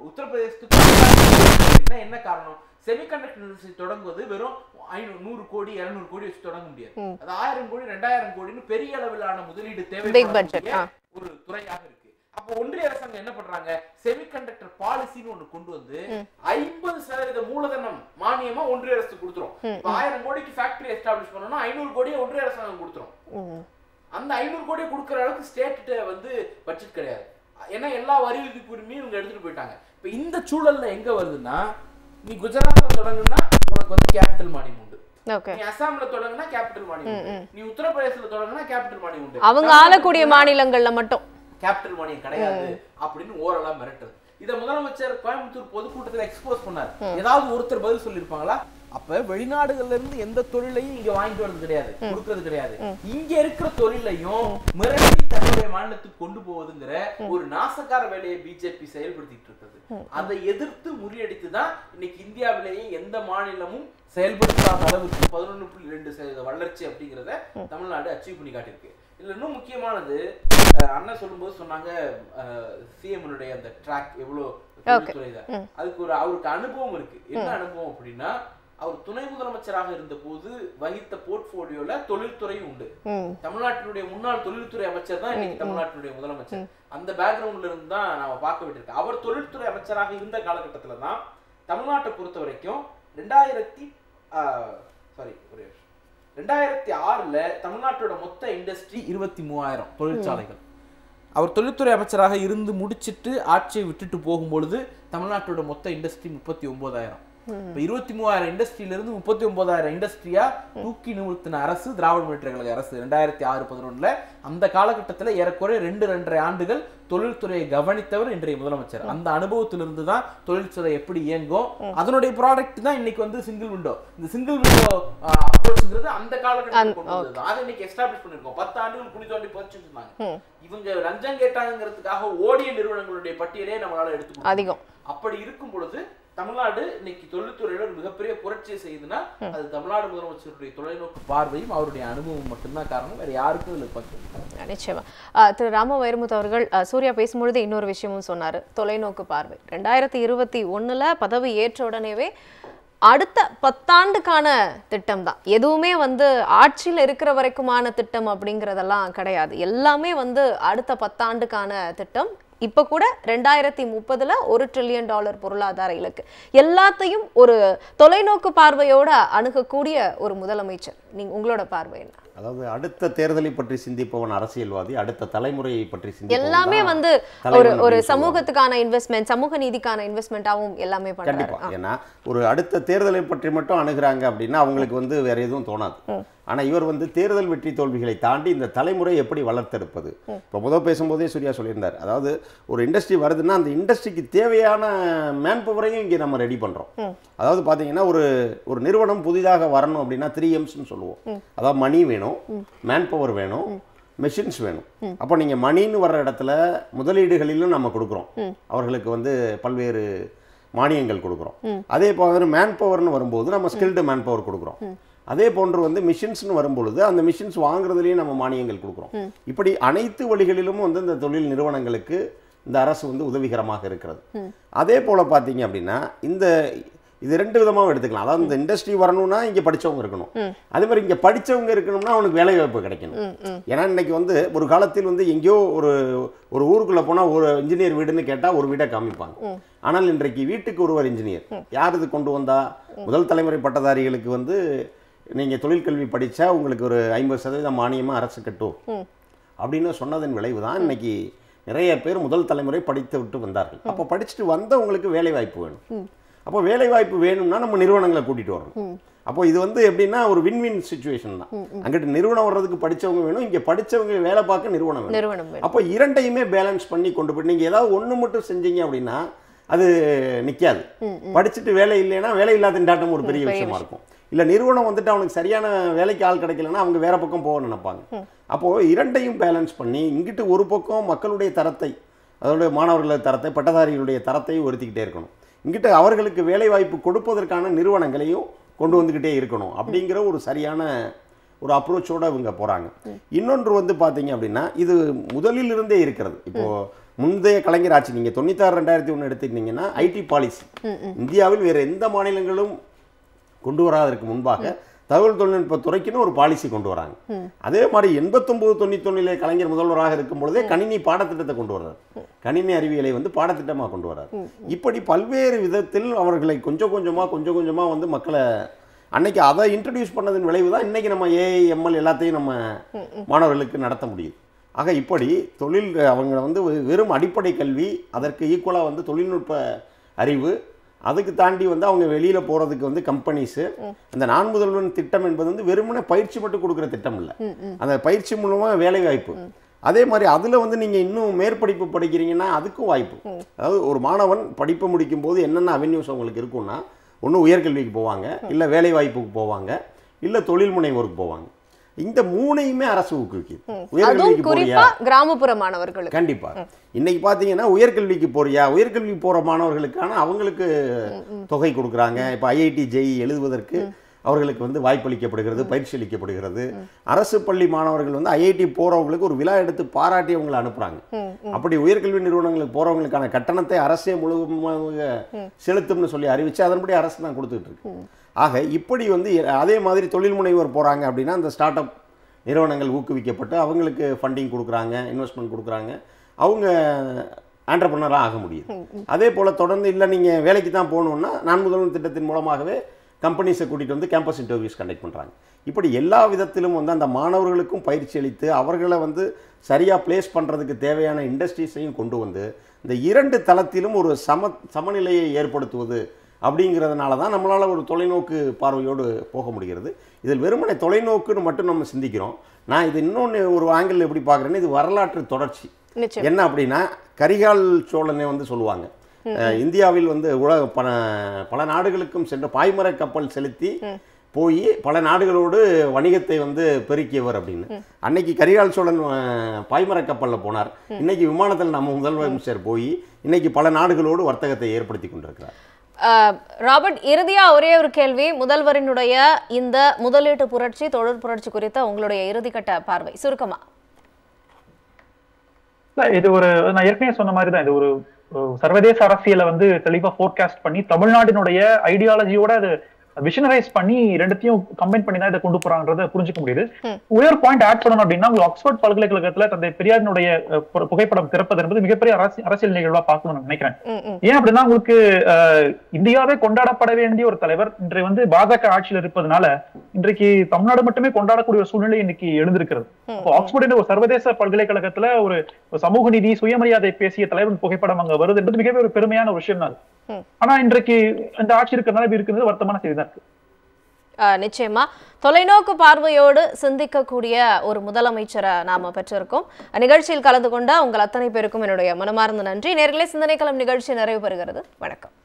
உத்தரப்பிரதேசத்துக்கும் என்ன காரணம்? செமிகண்டக்டர் இண்டஸ்ட்ரி தொடங்குவது வெறும் 100 கோடி 200 கோடி வச்சு தொடங்க முடியாது. அது 1000 கோடி 2000 கோடின்னு பெரிய அளவிலான முதலீடு தேவைப்படக்கூடிய ஒரு துறையாக இருக்கு. அப்போ ஒன்றிய அரசாங்கம் என்ன பண்றாங்க? செமிகண்டக்டர் பாலிசின்னு ஒண்ணு கொண்டு வந்து 50% மூலதனம் மானியமா ஒன்றிய அரசு கொடுத்துரும். 1000 கோடிக்கு ஃபேக்டரி எஸ்டாப்ளிஷ் பண்ணனும்னா 500 கோடியை ஒன்றிய அரசாங்கம் கொடுத்துரும். அந்த 500 கோடியை கொடுக்குற அளவுக்கு ஸ்டேட் வந்து பட்ஜெட் கிடையாது. ஏன்னா எல்லா வரி விதிப்புரிமையும் இவங்க எடுத்துட்டு போயிட்டாங்க. இப்ப இந்த சூழல்ல எங்க வருதுன்னா, நீ குஜராத்ல தொடங்குனா உனக்கு வந்து கேபிட்டல் மானியம் உண்டு, நீ அசாம்ல தொடங்குனா கேபிட்டல் மானியம் உண்டு, நீ உத்தரப்பிரதேசல தொடங்குனா கேபிட்டல் மானியம் உண்டு, அவங்க ஆளக்கூடிய மாநிலங்கள்ல மட்டும் கேபிட்டல் மானியம் கிடையாது அப்படின்னு ஓரளா மிரட்டுது. இத முதலமைச்சர் கோயம்புத்தூர் பொதுக்கூட்டத்தில் எக்ஸ்போஸ் பண்ணார். ஏதாவது ஒருத்தர் பதில் சொல்லியிருப்பாங்களா? அப்ப வெளிநாடுகள்ல இருந்து எந்த தொழிலையும் இங்க வாங்கிட்டு வரது கிடையாது, கொடுக்கறது கிடையாது. இங்க இருக்கிற தொழிலையும் மிரட்டி தன்னுடைய மாநிலத்துக்கு கொண்டு போவதுங்கிற ஒரு நாசக்கார வேலையை பிஜேபி செயல்படுத்திட்டு இருக்கிறது. அதை எதிர்த்து முறியடித்துதான் இன்னைக்கு இந்தியாவிலேயே எந்த மாநிலமும் செயல்படுத்தாத அளவுக்கு 11.2% வளர்ச்சி அப்படிங்கிறத தமிழ்நாடு அச்சீவ் பண்ணி காட்டியிருக்கு. இல்ல இன்னும் முக்கியமானது அண்ணன் சொல்லும்போது சொன்னாங்க சிஎம்னுடைய அந்த ட்ராக் எவ்வளவு அதுக்கு ஒரு அவருக்கு அனுபவம் இருக்கு. என்ன அனுபவம் அப்படின்னா, அவர் துணை முதலமைச்சராக இருந்த போது வகித்த போர்ட்போலியோல தொழில்துறையும் உண்டு. தமிழ்நாட்டினுடைய முன்னாள் தொழில்துறை அமைச்சர் தான் இன்னைக்கு தமிழ்நாட்டினுடைய முதலமைச்சர். அந்த பேக்ரவுண்ட்ல இருந்து தான் நாம பார்க்க வேண்டியிருக்கு. அவர் தொழில்துறை அமைச்சராக இருந்த காலகட்டத்துல தான் தமிழ்நாட்டை பொறுத்த வரைக்கும் 2006ல தமிழ்நாட்டோட மொத்த இண்டஸ்ட்ரி 23,000 தொழிற்சாலைகள். அவர் தொழில்துறை அமைச்சராக இருந்து முடிச்சிட்டு ஆட்சியை விட்டுட்டு போகும்பொழுது தமிழ்நாட்டோட மொத்த இண்டஸ்ட்ரி 39,000. இப்போ 23,000 இண்டஸ்ட்ரியில இருந்து 39,000 இண்டஸ்ட்ரியா தூக்கி நிறுத்தின அரசு திராவிட முன்னேற்ற கழக அரசு 2006-11ல. அந்த காலகட்டத்தில் ஏறக்குறைய 2-2.5 ஆண்டுகள் தொழில்துறையை கவனித்தவர் இன்றைய முதலமைச்சர். அந்த அனுபவத்திலிருந்து தான் தொழில்துறை எப்படி இயங்கும், அதனுடைய ப்ராடக்ட் தான் இன்னைக்கு வந்து சிங்கிள் விண்டோ. இந்த சிங்கிள் விண்டோ அப்ரோச்ங்கிறது அந்த காலகட்டத்தில் கொண்டு வந்தது. அதை இன்னைக்கு எஸ்டாப்ளிஷ் பண்ணிருக்கோம். 10 ஆண்டுகள் குடி தோண்டி பதிச்சுட்டு இருந்தாங்க. இவங்க லஞ்சம் கேட்டாங்கிறதுக்காக ஓடிய நிறுவனங்களுடைய பட்டியலே நம்மளால எடுத்துக்கணும் அதிகம். அப்படி இருக்கும் பொழுது தமிழ்நாடு இன்னைக்கு தொழில்துறையில ஒரு மிகப்பெரிய புரட்சியை செய்யுதுன்னா அது தமிழ்நாடு முதலமைச்சருடைய தொலைநோக்கு பார்வையும் அவருடைய அனுபவம் மட்டும்தான் காரணம். வேற யாருக்கும் இதுல பக்கம். நிச்சயமா திரு ராம வைரமுத்து அவர்கள் சூர்யா பேசும்பொழுது இன்னொரு விஷயமும் சொன்னாரு, தொலைநோக்கு பார்வை. 2021ல பதவி ஏற்ற உடனேவே அடுத்த 10 ஆண்டுக்கான திட்டம் தான். எதுவுமே வந்து ஆட்சியில் இருக்கிற வரைக்குமான திட்டம் அப்படிங்கிறதெல்லாம் கிடையாது. எல்லாமே வந்து அடுத்த 10 ஆண்டுக்கான திட்டம். இப்ப கூட 2030ல $1 trillion பொருளாதார இலக்கு. எல்லாத்தையும் ஒரு தொலைநோக்கு பார்வையோட அணுகக்கூடிய ஒரு முதலமைச்சர். நீங்க உங்களோட பார்வை என்ன? அதாவது அடுத்த தேர்தலை பற்றி சிந்திப்பவன் அரசியல்வாதி, அடுத்த தலைமுறையை பற்றி சிந்திப்பவன் எல்லாமே வந்து ஒரு சமூகத்துக்கான இன்வெஸ்ட்மெண்ட், சமூக நீதிக்கான இன்வெஸ்ட்மெண்டாவும் எல்லாமே பண்றாங்க. கண்டிப்பா. ஏன்னா ஒரு அடுத்த தேர்தலை பற்றி மட்டும் அணுகுறாங்க அப்படின்னா அவங்களுக்கு வந்து வேற எதுவும் தோணாது. ஆனா இவர் வந்து தேர்தல் வெற்றி தோல்விகளை தாண்டி இந்த தலைமுறை எப்படி வளர்த்தெடுப்பது. இப்போ முதல் பேசும்போதே சூர்யா சொல்லியிருந்தார், அதாவது ஒரு இண்டஸ்ட்ரி வருதுன்னா அந்த இண்டஸ்ட்ரிக்கு தேவையான மேன் பவரையும் இங்கே நம்ம ரெடி பண்றோம். அதாவது பாத்தீங்கன்னா ஒரு நிறுவனம் புதிதாக வரணும் அப்படின்னா 3Msன்னு சொல்லுவோம். அதாவது மணி வேணும், மேன் பவர் வேணும், மெஷின்ஸ் வேணும். அப்போ நீங்க மணின்னு வர்ற இடத்துல முதலீடுகளிலும் நம்ம கொடுக்குறோம், அவர்களுக்கு வந்து பல்வேறு மானியங்கள் கொடுக்குறோம். அதே போல மேன் பவர்னு வரும்போது நம்ம ஸ்கில்டு மேன் பவர் கொடுக்குறோம். அதே போன்று வந்து மிஷின்ஸ்னு வரும்பொழுது அந்த மிஷின்ஸ் வாங்குறதுலேயும் நம்ம மானியங்கள் கொடுக்குறோம். இப்படி அனைத்து வழிகளிலும் வந்து இந்த தொழில் நிறுவனங்களுக்கு இந்த அரசு வந்து உதவிகரமாக இருக்கிறது. அதே போல் பார்த்தீங்க அப்படின்னா இது 2 விதமாக எடுத்துக்கலாம். அதாவது இந்த இண்டஸ்ட்ரி வரணும்னா இங்கே படித்தவங்க இருக்கணும், அதே மாதிரி இங்கே படித்தவங்க இருக்கணும்னா அவனுக்கு வேலை வாய்ப்பு கிடைக்கணும். ஏன்னா இன்னைக்கு வந்து ஒரு காலத்தில் வந்து எங்கேயோ ஒரு ஊருக்குள்ளே போனால் ஒரு இன்ஜினியர் வீடுன்னு கேட்டால் ஒரு வீடை காமிப்பாங்க. ஆனால் இன்றைக்கு வீட்டுக்கு ஒருவர் இன்ஜினியர். யார் இது கொண்டு வந்தா? முதல் தலைமுறை பட்டதாரிகளுக்கு வந்து நீங்கள் தொழிற்கல்வி படித்தா உங்களுக்கு ஒரு 50% மானியமாக அரசு கட்டும் அப்படின்னு சொன்னதன் விளைவு தான் இன்னைக்கு நிறைய பேர் முதல் தலைமுறை படித்து விட்டு வந்தார்கள். அப்போ படிச்சுட்டு வந்தவங்களுக்கு வேலை வாய்ப்பு வேணும். அப்போ வேலை வாய்ப்பு வேணும்னா நம்ம நிறுவனங்களை கூட்டிகிட்டு வரணும். அப்போ இது வந்து எப்படின்னா ஒரு வின் சிச்சுவேஷன் தான். அங்கிட்டு நிறுவனம் வர்றதுக்கு படித்தவங்க வேணும், இங்கே படித்தவங்க வேலை பார்க்க நிறுவனம் வேணும். அப்போ இரண்டையுமே பேலன்ஸ் பண்ணி கொண்டு போய் நீங்கள் ஏதாவது ஒன்று மட்டும் செஞ்சீங்க அப்படின்னா அது நிற்காது. படிச்சுட்டு வேலை இல்லைன்னா வேலை இல்லாத திண்டாட்டம் ஒரு பெரிய விஷயமா இருக்கும். இல்லை நிறுவனம் வந்துட்டு அவனுக்கு சரியான வேலைக்கு ஆள் கிடைக்கலன்னா அவங்க வேற பக்கம் போக நினைப்பாங்க. அப்போது இரண்டையும் பேலன்ஸ் பண்ணி இங்கிட்டு ஒரு பக்கம் மக்களுடைய தரத்தை, அதோடைய மாணவர்களுடைய தரத்தை, பட்டதாரிகளுடைய தரத்தையும் உயர்த்திக்கிட்டே இருக்கணும், இங்கிட்ட அவர்களுக்கு வேலை வாய்ப்பு கொடுப்பதற்கான நிறுவனங்களையும் கொண்டு வந்துக்கிட்டே இருக்கணும். அப்படிங்கிற ஒரு சரியான ஒரு அப்ரோச்சோடு இவங்க போகிறாங்க. இன்னொன்று வந்து பார்த்தீங்க அப்படின்னா இது முதலில் இருந்தே இருக்கிறது. இப்போது முந்தைய கலைஞர் ஆட்சி நீங்கள் 96-2001 எடுத்துக்கிட்டீங்கன்னா ஐடி பாலிசி இந்தியாவில் வேறு எந்த மாநிலங்களும் கொண்டு வராதற்கு முன்பாக தகவல் தொழில்நுட்ப துறைக்குன்னு ஒரு பாலிசி கொண்டு வராங்க. அதே மாதிரி 89-91 கலைஞர் முதல்வராக இருக்கும் பொழுதே கணினி பாடத்திட்டத்தை கொண்டு வர்றாரு. கணினி அறிவியலை வந்து பாடத்திட்டமாக கொண்டு வர்றாரு. இப்படி பல்வேறு விதத்தில் அவர்களை கொஞ்சம் கொஞ்சமாக வந்து மக்களை அன்னைக்கு அதை இன்ட்ரடியூஸ் பண்ணதன் விளைவு தான் இன்னைக்கு நம்ம ஏஐ எம்எல் எல்லாத்தையும் நம்ம மாணவர்களுக்கு நடத்த முடியுது. ஆக இப்படி அவங்க வந்து வெறும் அடிப்படை கல்வி, அதற்கு ஈக்குவலாக வந்து தொழில்நுட்ப அறிவு, அதுக்கு தாண்டி வந்து அவங்க வெளியில் போகிறதுக்கு வந்து கம்பெனிஸு, அந்த நான் முதல்வன் திட்டம் என்பது வந்து வெறுமனே பயிற்சி மட்டும் கொடுக்குற திட்டம் இல்லை, அந்த பயிற்சி மூலமாக வேலை வாய்ப்பு. அதே மாதிரி அதில் வந்து நீங்கள் இன்னும் மேற்படிப்பு படிக்கிறீங்கன்னா அதுக்கும் வாய்ப்பு. அதாவது ஒரு மாணவன் படிப்பு முடிக்கும் போது என்னென்ன அவென்யூஸ் அவங்களுக்கு இருக்குன்னா, ஒன்று உயர்கல்விக்கு போவாங்க, இல்லை வேலை வாய்ப்புக்கு போவாங்க, இல்லை தொழில் முனைவோருக்கு போவாங்க. இந்த மூணையுமே அரசு ஊக்குவிக்குது. உயர்கல்விக்கு போறியா, கிராமப்புற மாணவர்களுக்கு கண்டிப்பா இன்னைக்கு பாத்தீங்கன்னா உயர்கல்விக்கு போறியா, உயர்கல்வி போற மாணவர்களுக்கான அவங்களுக்கு தொகை கொடுக்குறாங்க. இப்போ ஐஐடி ஜேஇ எழுதுவதற்கு அவர்களுக்கு வந்து வாய்ப்பளிக்கப்படுகிறது, பயிற்சி அளிக்கப்படுகிறது. அரசு பள்ளி மாணவர்கள் வந்து ஐஐடி போறவங்களுக்கு ஒரு விழா எடுத்து பாராட்டி அவங்களை அனுப்புறாங்க. அப்படி உயர்கல்வி நிறுவனங்களுக்கு போறவங்களுக்கான கட்டணத்தை அரசே முழுமையாக செலுத்தும்னு சொல்லி அறிவிச்சு அதன்படி அரசு தான் கொடுத்துட்டு இருக்கு. ஆக இப்படி வந்து அதே மாதிரி தொழில் முனைவோர் போறாங்க அப்படின்னா அந்த ஸ்டார்ட் அப் நிறுவனங்கள் ஊக்குவிக்கப்பட்டு அவங்களுக்கு ஃபண்டிங் கொடுக்குறாங்க, இன்வெஸ்ட்மெண்ட் கொடுக்குறாங்க, அவங்க ஆண்டர்பிரனராக ஆக முடியும். அதே போல் தொடர்ந்து இல்லை நீங்கள் வேலைக்கு தான் போகணுன்னா நான் முதல்வர் திட்டத்தின் மூலமாகவே கம்பெனிஸை கூட்டிகிட்டு வந்து கேம்பஸ் இன்டர்வியூஸ் கண்டக்ட் பண்ணுறாங்க. இப்படி எல்லா விதத்திலும் வந்து அந்த மாணவர்களுக்கும் பயிற்சி அளித்து அவர்களை வந்து சரியாக பிளேஸ் பண்ணுறதுக்கு தேவையான இண்டஸ்ட்ரீஸையும் கொண்டு வந்து இந்த இரண்டு தளத்திலும் ஒரு சமநிலையை ஏற்படுத்துவது அப்படிங்கிறதுனால தான் நம்மளால் ஒரு தொலைநோக்கு பார்வையோடு போக முடிகிறது. இதில் வெறுமனை தொலைநோக்குன்னு மட்டும் நம்ம சிந்திக்கிறோம். நான் இது இன்னொன்று ஒரு ஆங்கிள் எப்படி பார்க்குறேன்னா, இது வரலாற்று தொடர்ச்சி. என்ன அப்படின்னா, கரிகால் சோழனை வந்து சொல்லுவாங்க, இந்தியாவில் வந்து உலக பல நாடுகளுக்கும் சென்ற பாய்மர கப்பல் செலுத்தி போய் பல நாடுகளோடு வணிகத்தை வந்து பெருக்கியவர் அப்படின்னு. அன்னைக்கு கரிகால் சோழன் பாய்மர கப்பலில் போனார், இன்னைக்கு விமானத்தில் நம்ம முதலமைச்சர் போய் இன்னைக்கு பல நாடுகளோடு வர்த்தகத்தை ஏற்படுத்தி கொண்டிருக்கிறார். ராபர்ட், இறுதியா ஒரே ஒரு கேள்வி, முதல்வரினுடைய இந்த முதலீட்டு புரட்சி, தொழில் புரட்சி குறித்த உங்களுடைய இறுதிக்கட்ட பார்வை சுருக்கமா? இது ஒரு நான் ஏற்கனவே சொன்ன மாதிரி தான், இது ஒரு சர்வதேச அரசியலை வந்து தெளிவா ஃபோர்காஸ்ட் பண்ணி தமிழ்நாட்டினுடைய ஐடியாலஜியோட அது விஷனரைஸ் பண்ணி ரெண்டுத்தையும் கம்பைன் பண்ணி தான் இதை கொண்டு போறாங்கன்றத புரிஞ்சுக்க முடியுது. ஒரே பாயிண்ட் ஆட் பண்ணணும் அப்படின்னா, உங்களுக்கு ஆக்ஸ்போர்ட் பல்கலைக்கழகத்துல தந்தை பெரியாரினுடைய புகைப்படம் திறப்பது என்பது மிகப்பெரிய அரசியல் நிகழ்வா பார்க்கணும்னு நினைக்கிறேன். ஏன் அப்படின்னா, உங்களுக்கு இந்தியாவே கொண்டாடப்பட வேண்டிய ஒரு தலைவர் இன்றைய வந்து பாஜக ஆட்சியில் இருப்பதனால இன்றைக்கு தமிழ்நாடு மட்டுமே கொண்டாடக்கூடிய ஒரு சூழ்நிலை இன்னைக்கு எழுந்திருக்கிறது. ஆக்ஸ்போர்ட் ஒரு சர்வதேச பல்கலைக்கழகத்துல ஒரு சமூக நீதி, சுயமரியாதை பேசிய தலைவரின் புகைப்படம் அங்க வருது என்பது மிகப்பெரிய ஒரு பெருமையான ஒரு விஷயம் தான். ஆனா இன்றைக்கு இந்த ஆட்சி இருக்கிறதுனால இருக்கிறது வருத்தமான செய்தி தான் இருக்கு. நிச்சயமா தொலைநோக்கு பார்வையோடு சிந்திக்கக்கூடிய ஒரு முதலமைச்சரை நாம பெற்றிருக்கோம். நிகழ்ச்சியில் கலந்து கொண்ட உங்கள் அத்தனை பேருக்கும் என்னுடைய மனமார்ந்த நன்றி. நேயர்களே, சிந்தனை களம் நிகழ்ச்சி நிறைவு பெறுகிறது. வணக்கம்.